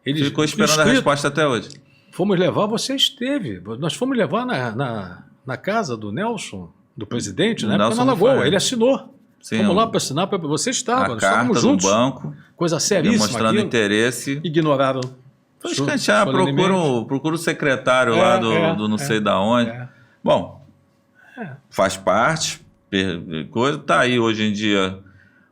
ele ficou esperando a resposta até hoje. Fomos levar, você esteve. Nós fomos levar na casa do Nelson, do presidente, né? Na Lagoa, ele assinou. Sim, vamos lá para assinar, você estava, nós estávamos juntos. Do banco, coisa seríssima. Demonstrando interesse. Ignoraram. Foi escantear, procura o secretário lá do não sei da onde. Bom, faz parte, coisa, tá aí hoje em dia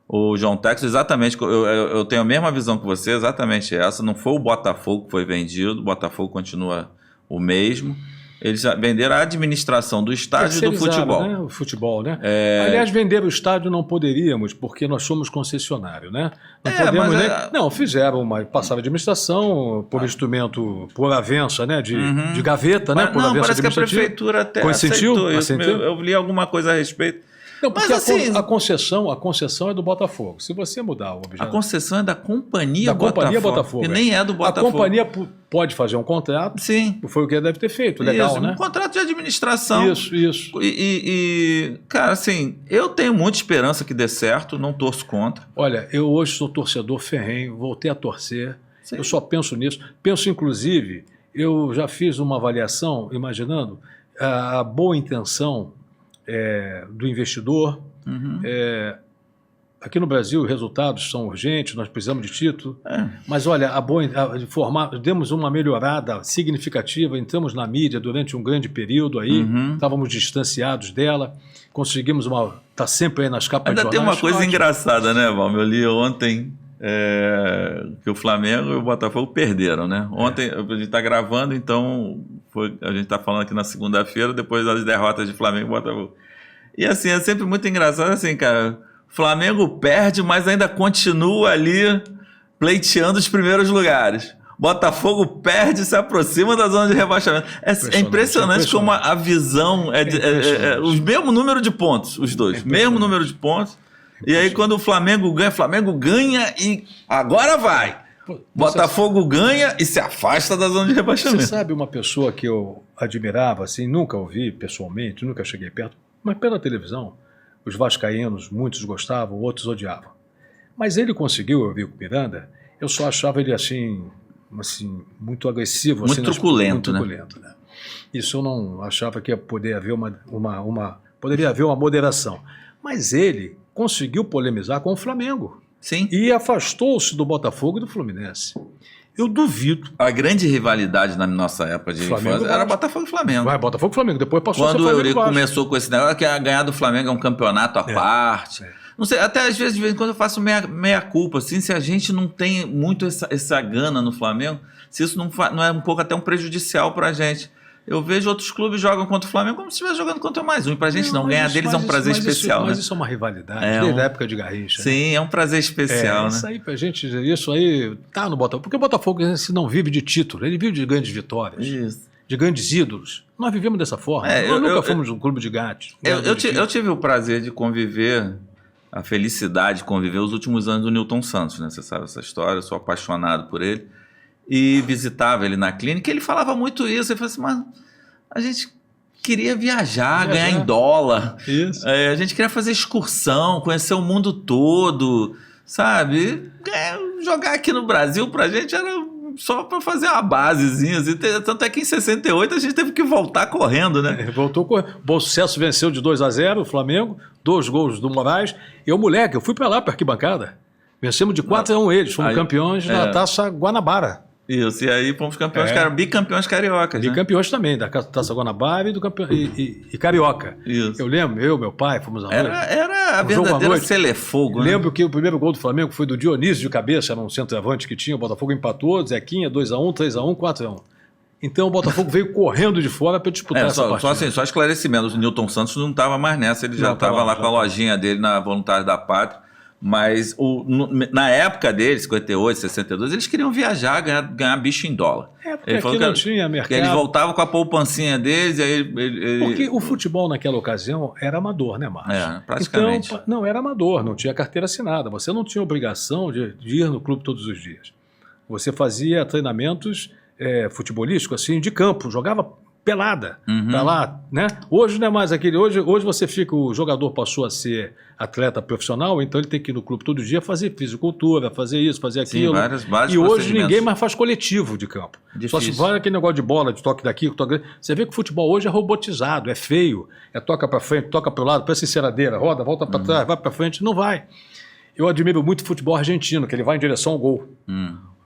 o João Texas, exatamente, eu tenho a mesma visão que você, exatamente essa, não foi o Botafogo que foi vendido, o Botafogo continua o mesmo. Eles venderam a administração do estádio e do futebol. Né? O futebol, né? Aliás, vender o estádio não poderíamos, porque nós somos concessionário, né? Não podemos nem... Não, fizeram passaram a administração por instrumento, por avença, né? De gaveta, né? Por não, avença parece que a prefeitura até aceitou isso. Eu li alguma coisa a respeito. Não, porque assim, a concessão é do Botafogo. Se você mudar o objeto... A concessão é da Companhia Botafogo. E nem é do Botafogo. A companhia pode fazer um contrato. Sim. Foi o que deve ter feito. Legal, isso, né? Um contrato de administração. Isso. E, cara, assim, eu tenho muita esperança que dê certo, não torço contra. Olha, eu hoje sou torcedor ferrenho, voltei a torcer. Sim. Eu só penso nisso. Penso, inclusive, eu já fiz uma avaliação, imaginando a boa intenção do investidor. Aqui no Brasil, os resultados são urgentes, nós precisamos de título. Mas, olha, demos uma melhorada significativa, entramos na mídia durante um grande período aí, estávamos distanciados dela, conseguimos tá sempre aí nas capas de jornais. Ainda tem uma coisa engraçada, né, Valmer? Eu li ontem que o Flamengo e o Botafogo perderam, né? Ontem, a gente está gravando, então a gente está falando aqui na segunda-feira, depois das derrotas de Flamengo e Botafogo. E assim, é sempre muito engraçado, assim, cara, Flamengo perde, mas ainda continua ali pleiteando os primeiros lugares. Botafogo perde e se aproxima da zona de rebaixamento. É impressionante como a visão é o mesmo número de pontos, os dois. Mesmo número de pontos. E aí, quando o Flamengo ganha e agora vai. Botafogo ganha e se afasta da zona de rebaixamento. Você sabe uma pessoa que eu admirava, assim, nunca ouvi pessoalmente, nunca cheguei perto, mas pela televisão, os vascaínos, muitos gostavam, outros odiavam. Mas ele conseguiu, eu vi o Miranda, eu só achava ele assim muito agressivo. Muito truculento, né? Isso eu não achava que ia poder haver poderia haver uma moderação. Mas ele conseguiu polemizar com o Flamengo. Sim. E afastou-se do Botafogo e do Fluminense. Eu duvido. A grande rivalidade na nossa época de infância era Botafogo e Flamengo. Botafogo e Flamengo. Depois passou Quando a ser Flamengo. Quando o Eurico começou com esse negócio, que ganhar do Flamengo é um campeonato à parte. Não sei, até às vezes, de vez em quando eu faço meia culpa, assim, se a gente não tem muito essa gana no Flamengo, se isso não é um pouco até um prejudicial pra gente. Eu vejo outros clubes jogam contra o Flamengo como se estivesse jogando contra mais um. E pra gente não ganhar deles é um prazer especial. Mas isso é uma rivalidade, desde a época de Garrincha. Sim, é um prazer especial, né? Isso aí pra gente, isso aí tá no Botafogo. Porque o Botafogo se não vive de título, ele vive de grandes vitórias. Isso. De grandes ídolos. Nós vivemos dessa forma. Nós nunca fomos um clube de gatos. Eu tive o prazer de conviver, a felicidade de conviver os últimos anos do Newton Santos, né? Você sabe essa história, eu sou apaixonado por ele. E visitava ele na clínica, ele falava muito isso. Ele falou assim, mas a gente queria viajar, ganhar em dólar. Isso. A gente queria fazer excursão, conhecer o mundo todo, sabe? Jogar aqui no Brasil pra gente era só pra fazer uma basezinha. Assim. Tanto é que em 68 a gente teve que voltar correndo, né? Voltou correndo. Bom Sucesso venceu de 2-0 o Flamengo, 2 gols do Moraes. Eu fui pra lá, pra arquibancada. Vencemos de 4-1 eles, fomos campeões na Taça Guanabara. Isso, e aí fomos campeões, bicampeões cariocas. Bicampeões também, da Taça Guanabara e Carioca. Isso. Eu lembro, meu pai, fomos à noite. Era a verdadeira Celefogo. Né? Lembro que o primeiro gol do Flamengo foi do Dionísio de cabeça, era um centroavante que tinha, o Botafogo empatou, Zequinha, 2-1, 3-1, 4-1. Então o Botafogo veio correndo de fora para disputar essa partida. Só esclarecimento, o Newton Santos não estava mais nessa, ele já estava lá com a lojinha dele na Voluntários da Pátria. Mas na época dele, 58, 62, eles queriam viajar, ganhar bicho em dólar. Porque aqui não tinha mercado. Eles voltavam com a poupancinha deles. E aí porque o futebol naquela ocasião era amador, né, Márcio? Praticamente. Então, não, era amador, não tinha carteira assinada. Você não tinha obrigação de ir no clube todos os dias. Você fazia treinamentos futebolísticos, assim, de campo, jogava pelada, pra lá, né? Hoje não é mais aquele. Hoje você fica, o jogador passou a ser atleta profissional, então ele tem que ir no clube todo dia fazer fisicultura, fazer isso, fazer aquilo. Sim, vários e hoje ninguém mais faz coletivo de campo. Difícil. Só se vai aquele negócio de bola, de toque daqui, toque. Você vê que o futebol hoje é robotizado, é feio, toca pra frente, toca pro lado, parece enceradeira, roda, volta pra trás, vai pra frente, não vai. Eu admiro muito o futebol argentino, que ele vai em direção ao gol.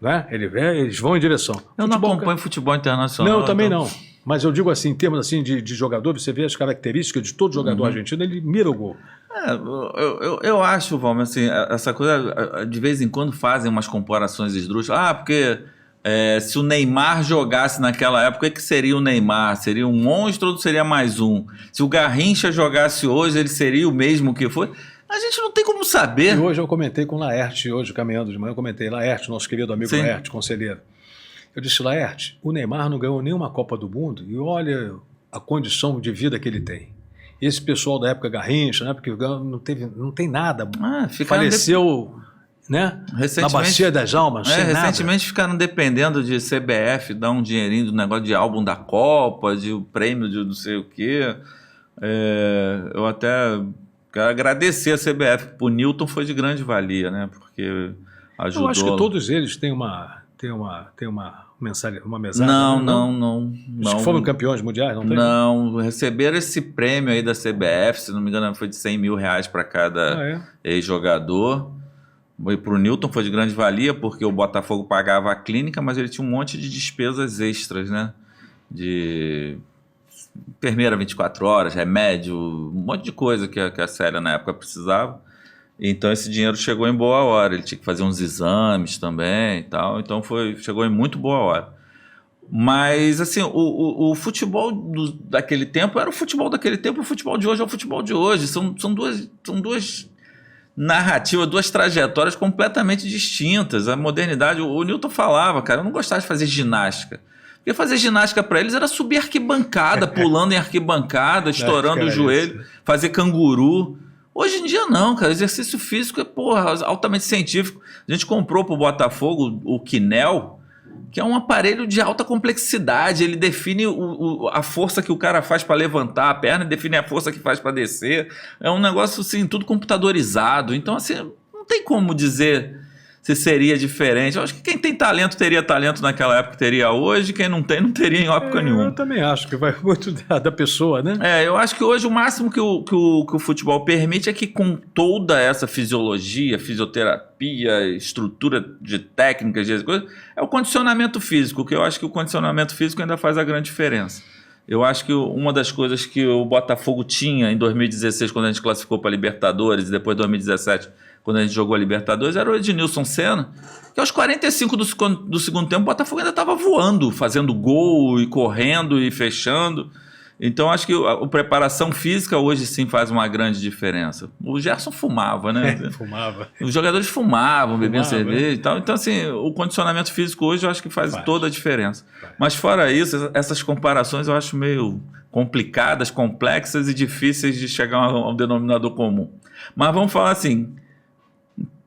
Né? Eles vão em direção. Eu não acompanho futebol internacional. Não, também não. Mas eu digo assim, em termos assim, de jogador, você vê as características de todo jogador argentino, ele mira o gol. Eu acho, Valmer, assim, essa coisa, de vez em quando fazem umas comparações esdrúxulas. Porque se o Neymar jogasse naquela época, o que seria o Neymar? Seria um monstro ou seria mais um? Se o Garrincha jogasse hoje, ele seria o mesmo que foi? A gente não tem como saber. E hoje eu comentei com o Laerte, hoje caminhando de manhã, eu comentei, Laerte, nosso querido amigo Laerte, conselheiro. Eu disse, Laerte, o Neymar não ganhou nenhuma Copa do Mundo e olha a condição de vida que ele tem. Esse pessoal da época Garrincha, né, porque não tem nada, faleceu né, na Bacia das Almas, sem recentemente nada. Ficaram dependendo de CBF, dar um dinheirinho do negócio de álbum da Copa, de prêmio de não sei o quê. Eu até quero agradecer a CBF, o Newton foi de grande valia, né, porque ajudou. Eu acho que todos eles têm uma mesada. Não. Os que foram campeões mundiais, não tem? Não, receberam esse prêmio aí da CBF, se não me engano, foi de R$100 mil para cada ex-jogador. E para o Newton foi de grande valia, porque o Botafogo pagava a clínica, mas ele tinha um monte de despesas extras, né? De enfermeira 24 horas, remédio, um monte de coisa que a Célia na época precisava. Então esse dinheiro chegou em boa hora, ele tinha que fazer uns exames também e tal, então chegou em muito boa hora. Mas assim, o futebol daquele tempo era o futebol daquele tempo, o futebol de hoje é o futebol de hoje, são duas narrativa, duas trajetórias completamente distintas. A modernidade, o Newton falava, cara, eu não gostava de fazer ginástica. Porque fazer ginástica para eles era subir arquibancada, pulando em arquibancada, estourando o joelho, fazer canguru. Hoje em dia não, cara. Exercício físico é, altamente científico. A gente comprou pro Botafogo o Kinel, que é um aparelho de alta complexidade. Ele define a força que o cara faz para levantar a perna e define a força que faz para descer. É um negócio, assim, tudo computadorizado. Então, assim, não tem como dizer se seria diferente. Eu acho que quem tem talento teria talento naquela época, teria hoje. Quem não tem, não teria em época nenhuma. Eu também acho que vai muito da pessoa, né? Eu acho que hoje o máximo que o futebol permite é que, com toda essa fisiologia, fisioterapia, estrutura de técnicas, de coisas, é o condicionamento físico, que eu acho que o condicionamento físico ainda faz a grande diferença. Eu acho que uma das coisas que o Botafogo tinha em 2016, quando a gente classificou para a Libertadores, e depois 2017, quando a gente jogou a Libertadores, era o Ednilson Senna, que aos 45 do segundo tempo o Botafogo ainda estava voando, fazendo gol e correndo e fechando. Então acho que a preparação física hoje sim faz uma grande diferença. O Gerson fumava, né? Fumava. Os jogadores fumavam, bebiam cerveja e tal. Então, assim, o condicionamento físico hoje eu acho que faz toda a diferença. Mas fora isso, essas comparações eu acho meio complicadas, complexas e difíceis de chegar a um denominador comum. Mas vamos falar assim,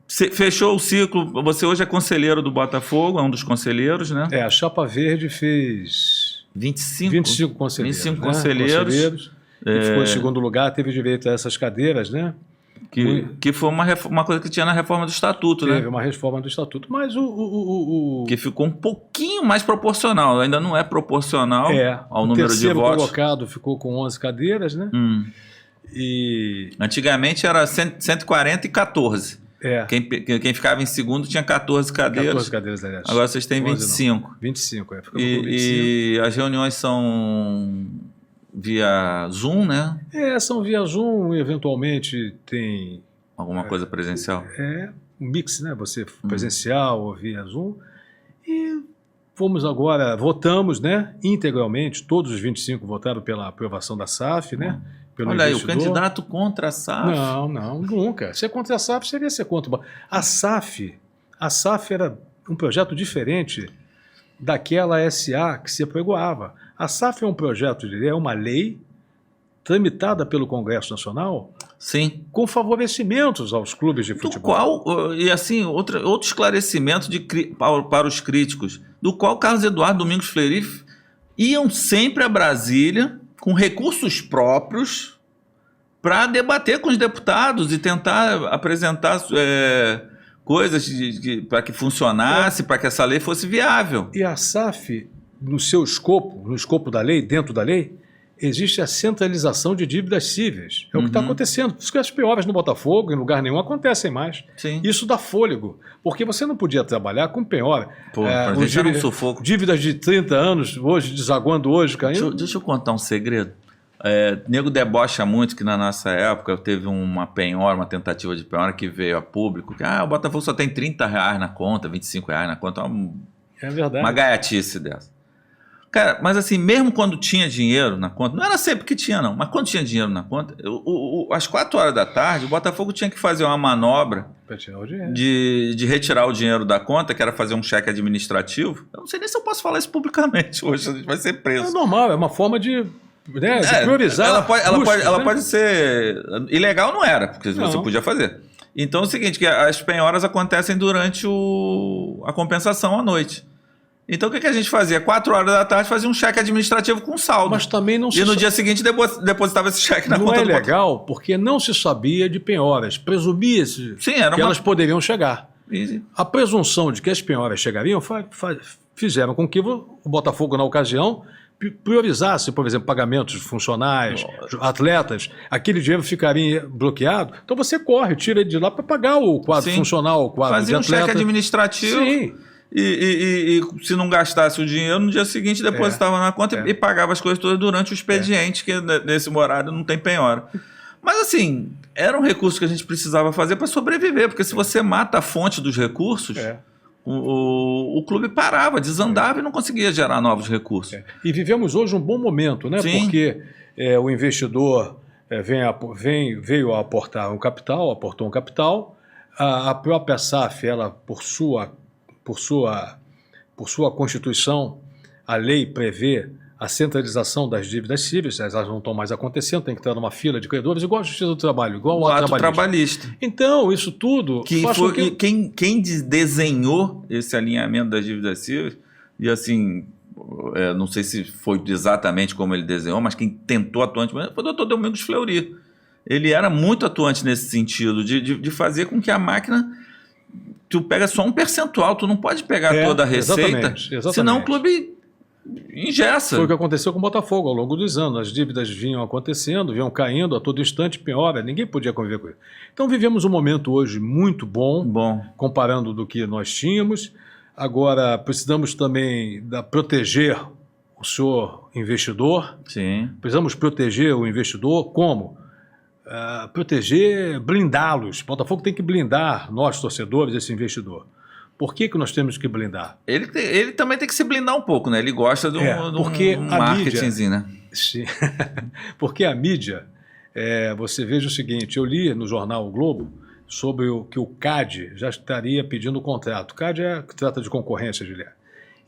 fechou o ciclo, você hoje é conselheiro do Botafogo, é um dos conselheiros, né? A Chapa Verde fez 25 conselheiros. 25 conselheiros. E ficou em segundo lugar, teve direito a essas cadeiras, né? Que foi uma coisa que tinha na reforma do Estatuto, né? Teve uma reforma do Estatuto, mas que ficou um pouquinho mais proporcional, ainda não é proporcional ao número de votos. O terceiro colocado ficou com 11 cadeiras, né? E antigamente era 140 e 14. Quem ficava em segundo tinha 14 cadeiras. 14 cadeiras, aliás. Agora vocês têm 25. Não. 25, ficamos com 25. E as reuniões são via Zoom, né? São via Zoom, eventualmente tem... Alguma coisa presencial? Um mix, né? Você presencial ou via Zoom. E votamos, né? Integralmente, todos os 25 votaram pela aprovação da SAF, né? Olha aí, o candidato contra a SAF. Não, nunca. Ser contra a SAF seria ser contra. A SAF era um projeto diferente daquela SA que se apregoava. A SAF é um projeto, é uma lei tramitada pelo Congresso Nacional. Sim. Com favorecimentos aos clubes de futebol. Do qual, e assim, outro esclarecimento para os críticos, do qual Carlos Eduardo Domingos Fleury iam sempre a Brasília com recursos próprios para debater com os deputados e tentar apresentar coisas para que funcionasse, para que essa lei fosse viável. E a SAF, no escopo da lei, dentro da lei, existe a centralização de dívidas cíveis. É o que está acontecendo. Por isso que as piores no Botafogo, em lugar nenhum, acontecem mais. Sim. Isso dá fôlego. Porque você não podia trabalhar com penhora. Pra gente era um sufoco. Dívidas de 30 anos, hoje, desaguando hoje, caindo. Deixa eu contar um segredo. Nego debocha muito que na nossa época teve uma penhora, uma tentativa de penhora que veio a público. Que o Botafogo só tem R$30 na conta, R$25 na conta. É verdade. Uma gaiatice dessa. Cara, mas assim, mesmo quando tinha dinheiro na conta, não era sempre que tinha não, mas quando tinha dinheiro na conta, às 4 horas da tarde, o Botafogo tinha que fazer uma manobra de retirar o dinheiro da conta, que era fazer um cheque administrativo. Eu não sei nem se eu posso falar isso publicamente hoje, a gente vai ser preso. É normal, é uma forma de priorizar. Ela pode ser... Ilegal não era, porque você podia fazer. Então é o seguinte, que as penhoras acontecem durante a compensação à noite. Então o que a gente fazia? 4 horas da tarde fazia um cheque administrativo com saldo. Mas também não E no dia seguinte depositava esse cheque na conta do Não é legal porque não se sabia de penhoras. Presumia-se que elas poderiam chegar. A presunção de que as penhoras chegariam fizeram com que o Botafogo, na ocasião, priorizasse, por exemplo, pagamentos de funcionários, atletas. Aquele dinheiro ficaria bloqueado. Então você tira ele de lá para pagar o quadro funcional, o quadro de atleta. Fazia um cheque administrativo. Sim. E se não gastasse o dinheiro, no dia seguinte depositava na conta e pagava as coisas todas durante o expediente, que nesse horário não tem penhora. Mas assim, era um recurso que a gente precisava fazer para sobreviver, porque se você mata a fonte dos recursos, o clube parava, desandava e não conseguia gerar novos recursos. E vivemos hoje um bom momento, né? Sim. Porque o investidor veio a aportar aportou um capital, a própria SAF, ela, por sua Constituição, a lei prevê a centralização das dívidas cíveis, elas não estão mais acontecendo, tem que estar numa fila de credores, igual a Justiça do Trabalho, igual o ato trabalhista. Então, isso tudo... Quem desenhou esse alinhamento das dívidas cíveis, e assim, não sei se foi exatamente como ele desenhou, mas quem tentou atuante foi o Dr. Domingos Fleury. Ele era muito atuante nesse sentido, de fazer com que a máquina... Tu pega só um percentual, tu não pode pegar toda a receita, exatamente. Senão o clube engessa. Foi o que aconteceu com o Botafogo ao longo dos anos. As dívidas vinham acontecendo, vinham caindo a todo instante, pior, ninguém podia conviver com isso. Então vivemos um momento hoje muito bom. Comparando do que nós tínhamos. Agora precisamos também proteger o senhor investidor. Sim. Precisamos proteger o investidor. Como? Blindá-los. O Botafogo tem que blindar nós, torcedores, esse investidor. Por que nós temos que blindar? Ele também tem que se blindar um pouco, né? Ele gosta de um marketingzinho, né? Sim. Porque a mídia, você veja o seguinte, eu li no jornal O Globo sobre que o CAD já estaria pedindo o contrato. O CAD que trata de concorrência, Guilherme.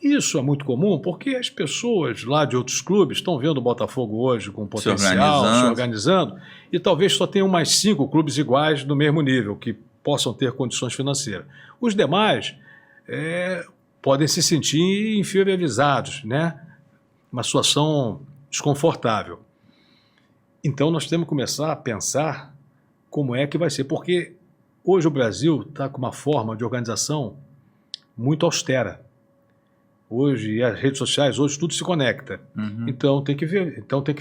Isso é muito comum porque as pessoas lá de outros clubes estão vendo o Botafogo hoje com potencial, se organizando, e talvez só tenham mais 5 clubes iguais do mesmo nível, que possam ter condições financeiras. Os demais podem se sentir inferiorizados, né? Uma situação desconfortável. Então nós temos que começar a pensar como é que vai ser, porque hoje o Brasil está com uma forma de organização muito austera. Hoje, e as redes sociais, hoje tudo se conecta. Uhum. Então tem que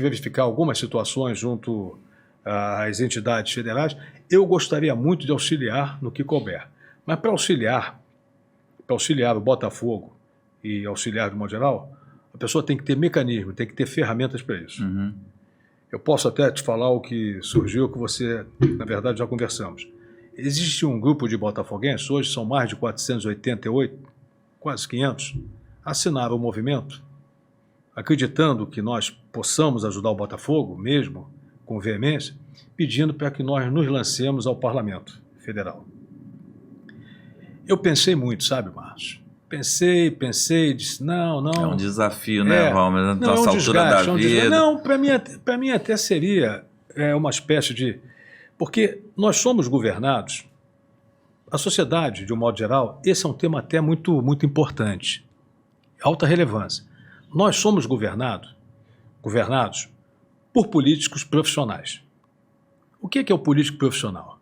verificar algumas situações junto às entidades federais. Eu gostaria muito de auxiliar no que couber. Mas para auxiliar o Botafogo e auxiliar de modo geral, a pessoa tem que ter mecanismo, tem que ter ferramentas para isso. Uhum. Eu posso até te falar o que surgiu, que você, na verdade, já conversamos. Existe um grupo de botafoguenses, hoje são mais de 488, quase 500, assinaram o movimento, acreditando que nós possamos ajudar o Botafogo, mesmo com veemência, pedindo para que nós nos lancemos ao Parlamento Federal. Eu pensei muito, sabe, Márcio? Pensei, disse, não... É um desafio, né, Valmer? Nessa altura da vida. Não, para mim até seria uma espécie de... Porque nós somos governados, a sociedade, de um modo geral, esse é um tema até muito, muito importante, alta relevância. Nós somos governados por políticos profissionais. O que é o político profissional?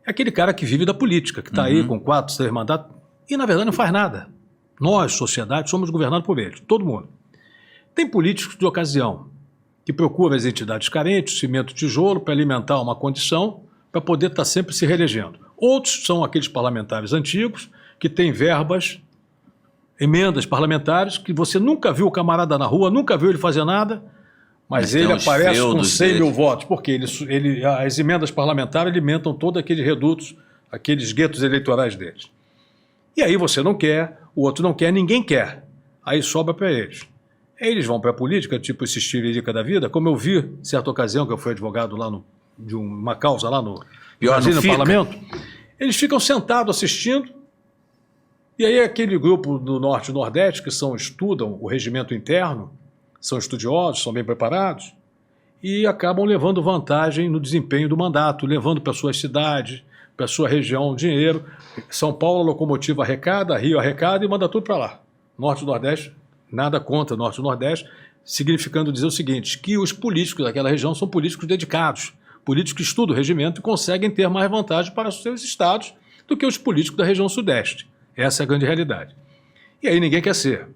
É aquele cara que vive da política, que está aí com 4, 6 mandatos e, na verdade, não faz nada. Nós, sociedade, somos governados por eles, todo mundo. Tem políticos de ocasião que procuram as entidades carentes, cimento, tijolo, para alimentar uma condição para poder estar sempre se reelegendo. Outros são aqueles parlamentares antigos que têm verbas, emendas parlamentares, que você nunca viu o camarada na rua, nunca viu ele fazer nada, mas ele aparece com 100 mil votos, porque as emendas parlamentares alimentam todos aqueles redutos, aqueles guetos eleitorais deles. E aí você não quer, o outro não quer, ninguém quer. Aí sobra para eles. Eles vão para a política, tipo esse Tiririca da vida, como eu vi, certa ocasião, que eu fui advogado lá de uma causa lá no parlamento, eles ficam sentados assistindo, e aí aquele grupo do Norte e Nordeste que estudam o regimento interno, são estudiosos, são bem preparados, e acabam levando vantagem no desempenho do mandato, levando para suas cidades, para sua região dinheiro. São Paulo, a locomotiva arrecada, Rio arrecada e manda tudo para lá. Norte e Nordeste, nada contra Norte e Nordeste, significando dizer o seguinte, que os políticos daquela região são políticos dedicados, políticos que estudam o regimento e conseguem ter mais vantagem para os seus estados do que os políticos da região Sudeste. Essa é a grande realidade. E aí ninguém quer ser.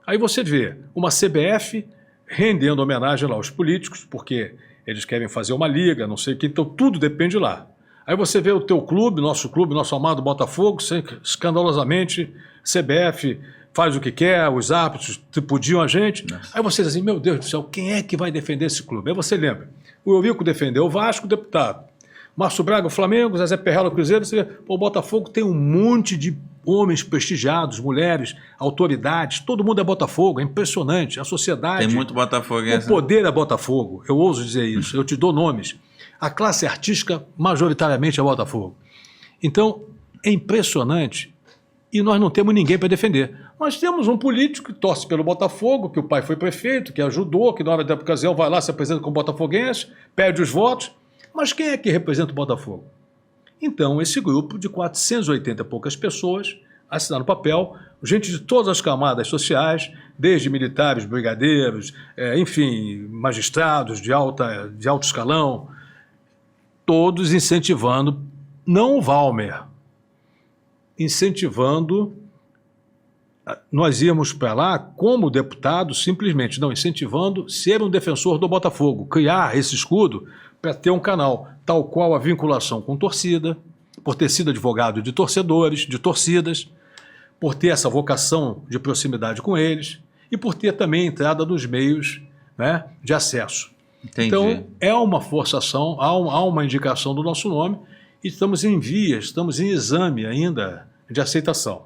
Aí você vê uma CBF rendendo homenagem lá aos políticos, porque eles querem fazer uma liga, não sei o que, então tudo depende lá. Aí você vê o teu clube, nosso amado Botafogo, escandalosamente, CBF faz o que quer, os árbitros tripudiam a gente. Nossa. Aí você diz assim, meu Deus do céu, quem é que vai defender esse clube? Aí você lembra, o Eurico defendeu o Vasco, deputado. Márcio Braga, o Flamengo, Zezé Perrella, o Cruzeiro. Você vê, o Botafogo tem um monte de homens prestigiados, mulheres, autoridades, todo mundo é Botafogo, é impressionante. A sociedade... Tem muito botafoguense. O poder é Botafogo, eu ouso dizer isso, eu te dou nomes. A classe artística, majoritariamente, é Botafogo. Então, é impressionante e nós não temos ninguém para defender. Nós temos um político que torce pelo Botafogo, que o pai foi prefeito, que ajudou, que na hora da ocasião vai lá, se apresenta como botafoguense, perde os votos. Mas quem é que representa o Botafogo? Então, esse grupo de 480 e poucas pessoas assinaram papel, gente de todas as camadas sociais, desde militares, brigadeiros, enfim, magistrados de alto escalão, todos incentivando, não o Valmer, incentivando, nós íamos para lá como deputado, simplesmente, não, incentivando ser um defensor do Botafogo, criar esse escudo para ter um canal, tal qual a vinculação com torcida, por ter sido advogado de torcedores, de torcidas, por ter essa vocação de proximidade com eles e por ter também entrada nos meios, né, de acesso. Entendi. Então, é uma forçação, há uma indicação do nosso nome e estamos em vias, estamos em exame ainda de aceitação.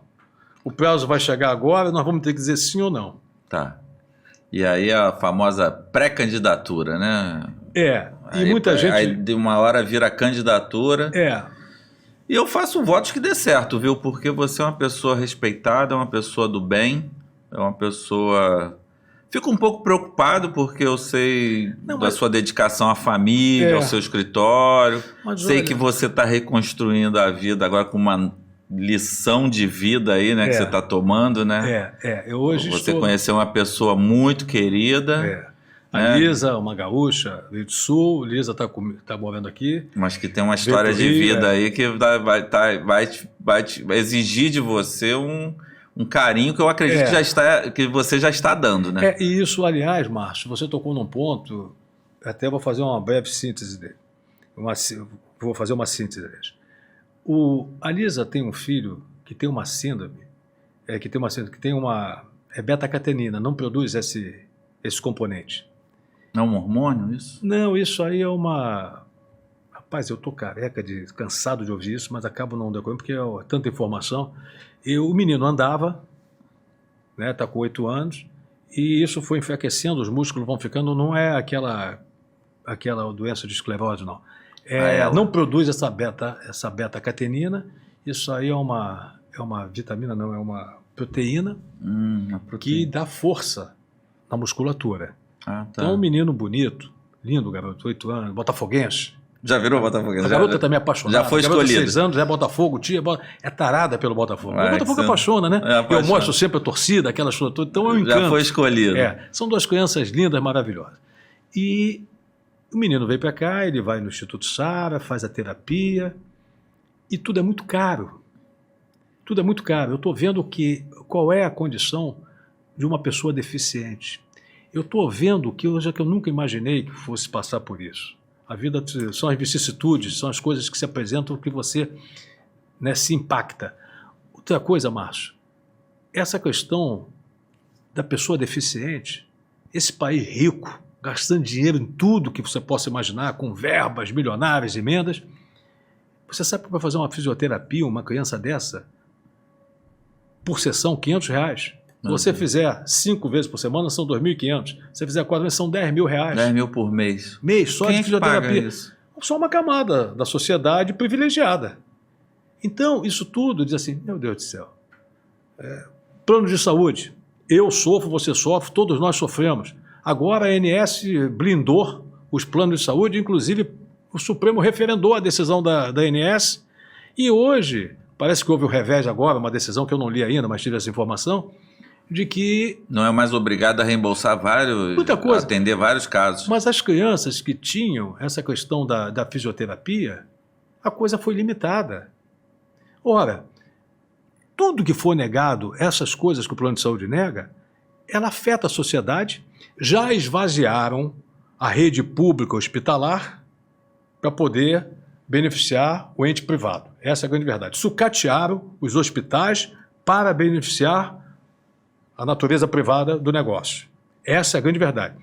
O prazo vai chegar agora, nós vamos ter que dizer sim ou não. Tá. E aí a famosa pré-candidatura, né? E muita gente... Aí de uma hora vira candidatura. E eu faço votos que dê certo, viu? Porque você é uma pessoa respeitada, é uma pessoa do bem, é uma pessoa... Fico um pouco preocupado porque eu sei da sua dedicação à família, ao seu escritório. Mas sei que você está reconstruindo a vida agora com uma lição de vida aí, né? Que você está tomando, né? Eu hoje você conheceu uma pessoa muito querida. A Lisa, uma gaúcha, Rio do Sul, Lisa está morando aqui. Mas que tem uma história de vida aí que vai exigir de você um carinho que eu acredito que você já está dando, né? E isso, aliás, Márcio, você tocou num ponto, até vou fazer uma breve síntese dele. Vou fazer uma síntese deles. A Lisa tem um filho que tem uma síndrome, que tem uma beta-catenina, não produz esse componente. Não é um hormônio isso? Não, isso aí é uma... Rapaz, eu tô careca, cansado de ouvir isso, mas acabo não decorando, porque é tanta informação. O menino andava, né, tá com 8 anos, e isso foi enfraquecendo, os músculos vão ficando, não é aquela doença de esclerose, não. Não produz essa beta-catenina, isso aí é uma vitamina, não, é uma proteína, que dá força na musculatura. Então, um menino bonito, lindo garoto, 8 anos, botafoguense. Já virou botafoguense? A garota também é apaixonada. Já foi escolhida. 6 anos, é Botafogo, é tarada pelo Botafogo. O Botafogo apaixona, né? Eu mostro sempre a torcida, aquelas coisas todas, então eu encanto. Já foi escolhido. São duas crianças lindas, maravilhosas. E o menino veio para cá, ele vai no Instituto Sara, faz a terapia, e tudo é muito caro. Tudo é muito caro. Eu estou vendo qual é a condição de uma pessoa deficiente. Eu estou vendo que eu nunca imaginei que fosse passar por isso. A vida são as vicissitudes, são as coisas que se apresentam que você, né, se impacta. Outra coisa, Márcio, essa questão da pessoa deficiente, esse país rico, gastando dinheiro em tudo que você possa imaginar, com verbas milionárias, emendas, você sabe que para fazer uma fisioterapia, uma criança dessa, por sessão, R$500. Se você fizer 5 vezes por semana, são 2.500. Se você fizer 4 vezes, são R$10.000. 10 mil por mês. Só de fisioterapia. Só uma camada da sociedade privilegiada. Então, isso tudo diz assim, meu Deus do céu. Plano de saúde. Eu sofro, você sofre, todos nós sofremos. Agora a ANS blindou os planos de saúde, inclusive o Supremo referendou a decisão da ANS. E hoje, parece que houve o revés agora, uma decisão que eu não li ainda, mas tive essa informação, de que... Não é mais obrigado a reembolsar atender vários casos. Mas as crianças que tinham essa questão da fisioterapia, a coisa foi limitada. Ora, tudo que for negado, essas coisas que o plano de saúde nega, ela afeta a sociedade. Já esvaziaram a rede pública hospitalar para poder beneficiar o ente privado. Essa é a grande verdade. Sucatearam os hospitais para beneficiar a natureza privada do negócio. Essa é a grande verdade.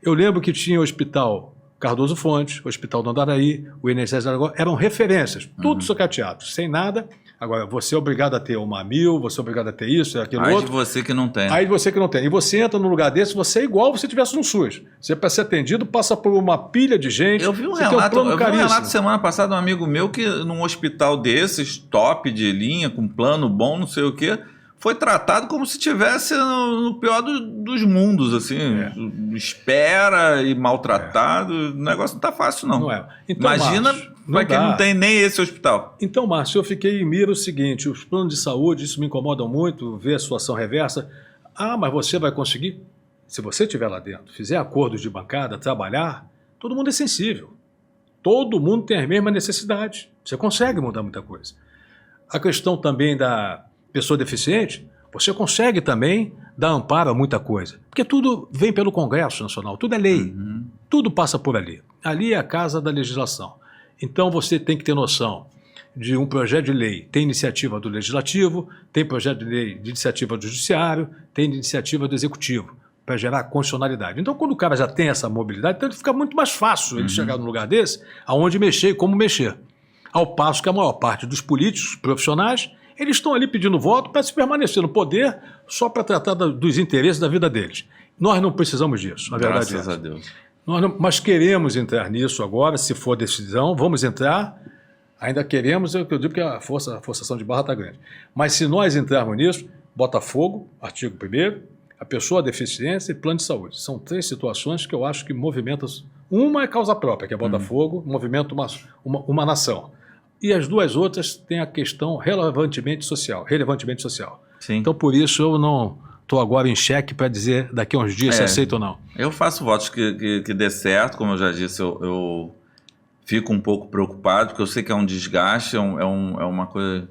Eu lembro que tinha hospital Cardoso Fontes, o Hospital do Andaraí, o INSS de Alagoas, eram referências, tudo sucateado, sem nada. Agora, você é obrigado a ter uma mil, você é obrigado a ter isso, aquilo outro. Aí de você que não tem. Aí de você que não tem. E você entra num lugar desse, você é igual se você estivesse no SUS. Você, para ser atendido, passa por uma pilha de gente. Eu vi um relato semana passada de um amigo meu que num hospital desses, top de linha, com plano bom, não sei o quê, foi tratado como se estivesse no pior dos mundos, assim. Espera e maltratado. O negócio não tá fácil, não. Não é. Então, imagina para quem não tem nem esse hospital. Então, Márcio, eu fiquei em mira o seguinte, os planos de saúde, isso me incomoda muito, ver a situação reversa. Ah, mas você vai conseguir? Se você estiver lá dentro, fizer acordos de bancada, trabalhar, todo mundo é sensível. Todo mundo tem as mesmas necessidades. Você consegue mudar muita coisa. A questão também da pessoa deficiente, você consegue também dar amparo a muita coisa. Porque tudo vem pelo Congresso Nacional, tudo é lei. Tudo passa por ali. Ali é a casa da legislação. Então você tem que ter noção de um projeto de lei. Tem iniciativa do Legislativo, tem projeto de lei de iniciativa do Judiciário, tem iniciativa do Executivo, para gerar constitucionalidade. Então, quando o cara já tem essa mobilidade, então fica muito mais fácil ele chegar num lugar desse, aonde mexer e como mexer. Ao passo que a maior parte dos políticos profissionais, eles estão ali pedindo voto para se permanecer no poder só para tratar dos interesses da vida deles. Nós não precisamos disso, na verdade. Graças a Deus. Mas queremos entrar nisso agora, se for decisão, vamos entrar. Ainda queremos, eu digo que a forçação de barra está grande. Mas se nós entrarmos nisso, Botafogo, artigo 1º, a pessoa, a deficiência e plano de saúde. São 3 situações que eu acho que movimentam. Uma é causa própria, que é Botafogo, movimenta uma nação. E as 2 outras têm a questão relevantemente social. Sim. Então, por isso, eu não estou agora em xeque para dizer daqui a uns dias se aceita ou não. Eu faço votos que dê certo, como eu já disse, eu fico um pouco preocupado, porque eu sei que é um desgaste, é uma coisa...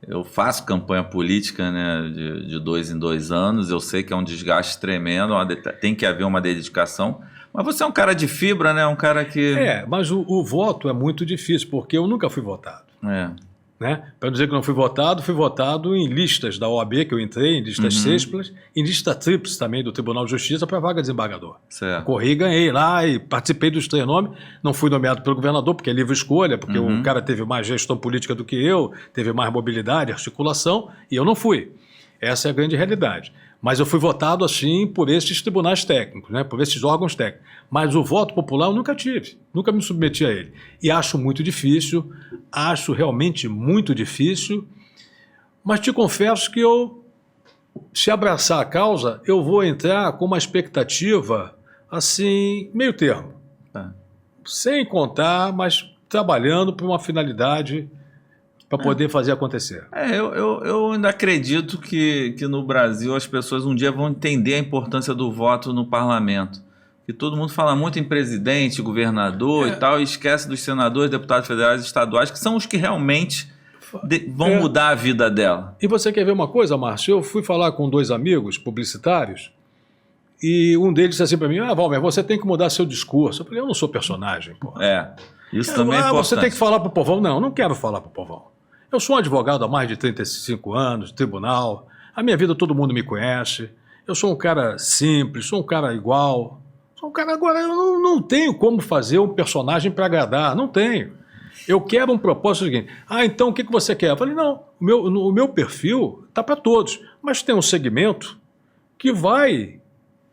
Eu faço campanha política, né, de 2 em 2 anos, eu sei que é um desgaste tremendo, tem que haver uma dedicação. Mas você é um cara de fibra, né? Um cara que... mas o voto é muito difícil, porque eu nunca fui votado. Né? Para dizer que não fui votado em listas da OAB, que eu entrei, em listas sextas, em lista tríplice também do Tribunal de Justiça para vaga de desembargador. Certo. Corri, ganhei lá e participei dos 3 nomes. Não fui nomeado pelo governador, porque é livre escolha, porque o cara teve mais gestão política do que eu, teve mais mobilidade, articulação, e eu não fui. Essa é a grande realidade. Mas eu fui votado assim por esses tribunais técnicos, né, por esses órgãos técnicos. Mas o voto popular eu nunca tive, nunca me submeti a ele. E acho muito difícil, acho realmente muito difícil, mas te confesso que se abraçar a causa, eu vou entrar com uma expectativa assim, meio termo. Sem contar, mas trabalhando para uma finalidade... para poder fazer acontecer. Eu ainda acredito que no Brasil as pessoas um dia vão entender a importância do voto no parlamento. Que todo mundo fala muito em presidente, governador e tal, e esquece dos senadores, deputados federais e estaduais, que são os que realmente vão mudar a vida dela. E você quer ver uma coisa, Márcio? Eu fui falar com 2 amigos publicitários e um deles disse assim para mim, Valmer, você tem que mudar seu discurso. Eu falei, eu não sou personagem, pô. Isso também é importante. Você tem que falar para o povão. Não quero falar para o povão. Eu sou um advogado há mais de 35 anos, tribunal, a minha vida todo mundo me conhece, eu sou um cara simples, sou um cara igual, sou um cara agora, eu não tenho como fazer um personagem para agradar, não tenho. Eu quero um propósito seguinte, então o que você quer? Eu falei, não, o meu perfil está para todos, mas tem um segmento que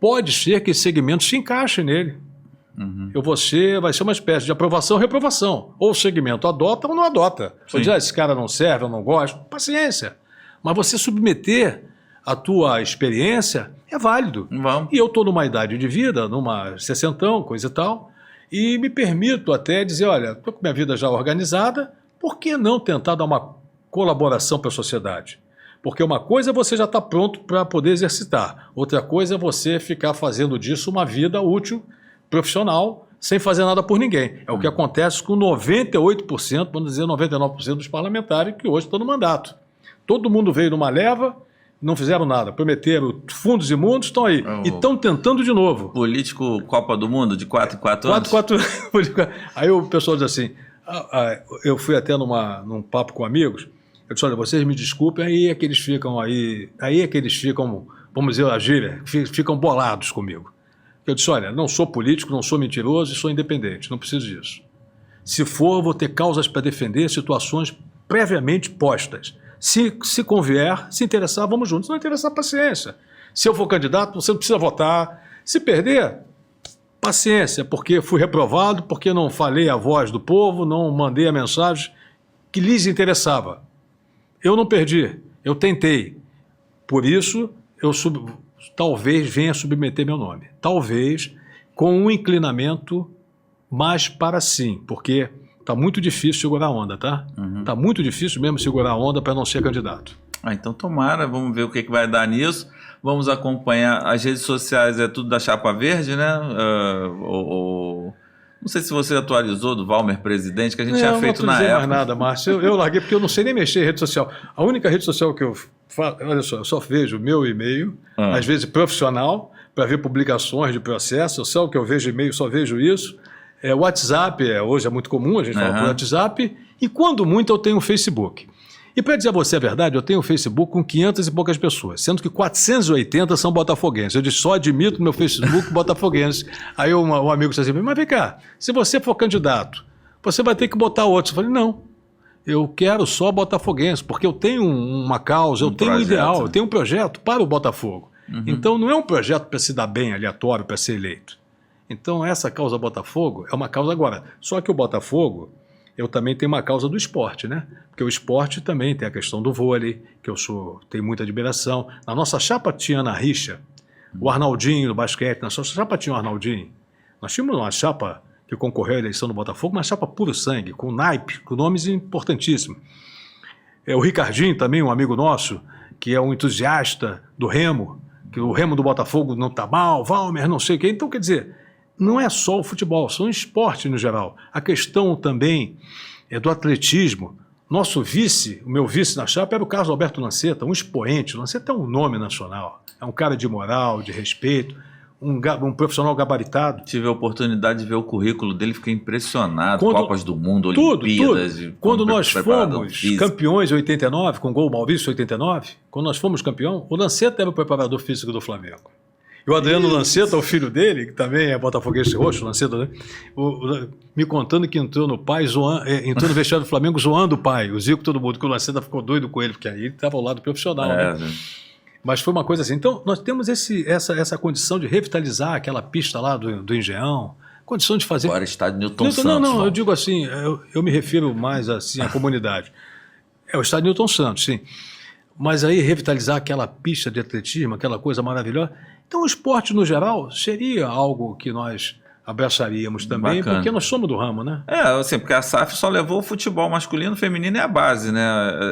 pode ser que esse segmento se encaixe nele. Vai ser uma espécie de aprovação ou reprovação. Ou o segmento adota ou não adota. Você diz, esse cara não serve, eu não gosto. Paciência. Mas você submeter a tua experiência é válido. E eu estou numa idade de vida, numa 60, coisa e tal, e me permito até dizer, olha, estou com minha vida já organizada, por que não tentar dar uma colaboração para a sociedade? Porque uma coisa é você já está pronto para poder exercitar. Outra coisa é você ficar fazendo disso uma vida útil, profissional, sem fazer nada por ninguém. É o que acontece com 98%, vamos dizer 99% dos parlamentares que hoje estão no mandato. Todo mundo veio numa leva, não fizeram nada, prometeram fundos imundos, estão aí. E estão tentando de novo. Político Copa do Mundo, de 4 em 4 anos? 4 Aí o pessoal diz assim, eu fui até num papo com amigos, eu disse, olha, vocês me desculpem, aí é que eles ficam, vamos dizer a gíria, ficam bolados comigo. Eu disse, olha, não sou político, não sou mentiroso e sou independente, não preciso disso. Se for, eu vou ter causas para defender situações previamente postas. Se convier, se interessar, vamos juntos. Se não interessar, paciência. Se eu for candidato, você não precisa votar. Se perder, paciência, porque fui reprovado, porque não falei a voz do povo, não mandei a mensagem que lhes interessava. Eu não perdi, eu tentei. Por isso, talvez venha submeter meu nome. Talvez com um inclinamento mais para sim, porque está muito difícil segurar a onda, tá? Está muito difícil mesmo segurar a onda para não ser candidato. Então tomara, vamos ver o que vai dar nisso. Vamos acompanhar as redes sociais, é tudo da Chapa Verde, né? Não sei se você atualizou do Valmer Presidente, que a gente tinha feito na época. Não mais nada, Márcio. Eu larguei porque eu não sei nem mexer em rede social. A única rede social que eu faço, olha só, eu só vejo o meu e-mail, às vezes profissional, para ver publicações de processo. Só o que eu vejo e-mail, só vejo isso. O WhatsApp, hoje é muito comum, a gente fala por WhatsApp. E quando muito eu tenho o Facebook. E para dizer a você a verdade, eu tenho o Facebook com 500 e poucas pessoas, sendo que 480 são botafoguenses. Eu só admito no meu Facebook botafoguenses. Aí um amigo disse assim, mas vem cá, se você for candidato, você vai ter que botar outros. Eu falei, não, eu quero só botafoguenses, porque eu tenho uma causa, eu tenho um ideal, eu tenho um projeto para o Botafogo. Então não é um projeto para se dar bem, aleatório, para ser eleito. Então essa causa Botafogo é uma causa agora. Só que o Botafogo, eu também tenho uma causa do esporte, né? Porque o esporte também tem a questão do vôlei, que tenho muita admiração. Na nossa chapa tinha Ana Richa, o Arnaldinho do basquete, na nossa chapa tinha o Arnaldinho. Nós tínhamos uma chapa que concorreu à eleição do Botafogo, uma chapa puro sangue, com naipe, com nomes importantíssimos. O Ricardinho também, um amigo nosso, que é um entusiasta do remo, que o remo do Botafogo não está mal, Valmer, não sei o quê. Então, quer dizer, não é só o futebol, são esporte no geral. A questão também é do atletismo. Nosso vice, o meu vice na chapa era o Carlos Alberto Lanceta, um expoente. Lanceta é um nome nacional, é um cara de moral, de respeito, um profissional gabaritado. Tive a oportunidade de ver o currículo dele, fiquei impressionado. Copas do Mundo, Olimpíadas. Tudo. Quando nós fomos campeões em 89, com o gol Maurício em 89, quando nós fomos campeão, o Lanceta era o preparador físico do Flamengo. E o Adriano Lanceta, o filho dele, que também é botafoguense roxo, Lanceta, né? Me contando que entrou no vestiário do Flamengo zoando o pai, o Zico, todo mundo, que o Lanceta ficou doido com ele, porque aí ele estava ao lado profissional, né? Mas foi uma coisa assim. Então, nós temos essa condição de revitalizar aquela pista lá do Engenhão, condição de fazer... Agora estádio Newton Santos. Não, eu digo assim, eu me refiro mais assim à comunidade. É o estádio Newton Santos, sim. Mas aí revitalizar aquela pista de atletismo, aquela coisa maravilhosa. Então o esporte no geral seria algo que nós abraçaríamos também, bacana, porque nós somos do ramo, né? Assim, porque a SAF só levou o futebol masculino, feminino e a base, né?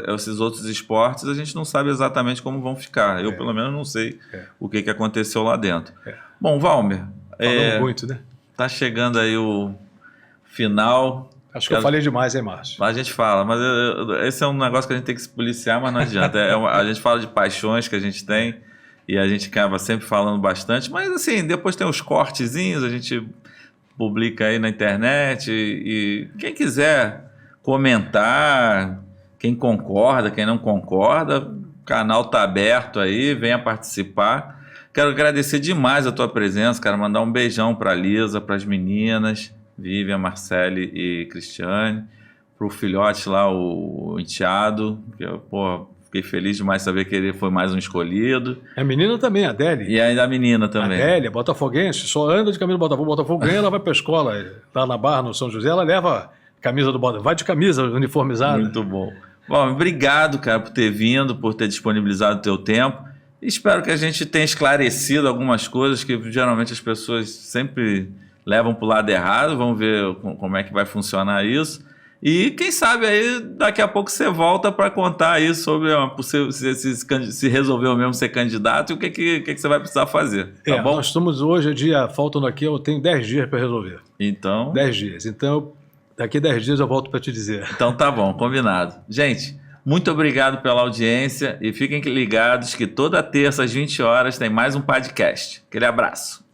Esses outros esportes a gente não sabe exatamente como vão ficar. Eu pelo menos não sei o que aconteceu lá dentro. Bom, Valmer, falamos muito, né? Tá chegando aí o final. Acho que eu falei demais, hein, Márcio? A gente fala, mas esse é um negócio que a gente tem que se policiar, mas não adianta. A gente fala de paixões que a gente tem e a gente acaba sempre falando bastante, mas assim, depois tem os cortezinhos, a gente publica aí na internet e quem quiser comentar, quem concorda, quem não concorda, o canal tá aberto aí, venha participar. Quero agradecer demais a tua presença, cara, mandar um beijão pra Lisa, pras meninas, Vivian, Marcele e Cristiane, pro filhote lá, o enteado, que eu, fiquei feliz demais de saber que ele foi mais um escolhido. A menina também, a Adélia. E ainda a menina também. A Adélia, botafoguense, só anda de camisa do Botafogo. Botafogo ganha, ela vai pra escola, lá na Barra, no São José, ela leva camisa do Botafogo, vai de camisa uniformizada. Muito bom. Bom, obrigado, cara, por ter vindo, por ter disponibilizado o teu tempo. Espero que a gente tenha esclarecido algumas coisas que geralmente as pessoas sempre levam para o lado errado. Vamos ver como é que vai funcionar isso. E quem sabe aí daqui a pouco você volta para contar aí sobre se resolveu mesmo ser candidato e o que você vai precisar fazer. Tá bom? Nós estamos hoje, faltam aqui, eu tenho 10 dias para resolver. Então? 10 dias. Então, daqui a 10 dias eu volto para te dizer. Então tá bom, combinado. Gente, muito obrigado pela audiência e fiquem ligados que toda terça às 20 horas tem mais um podcast. Aquele abraço.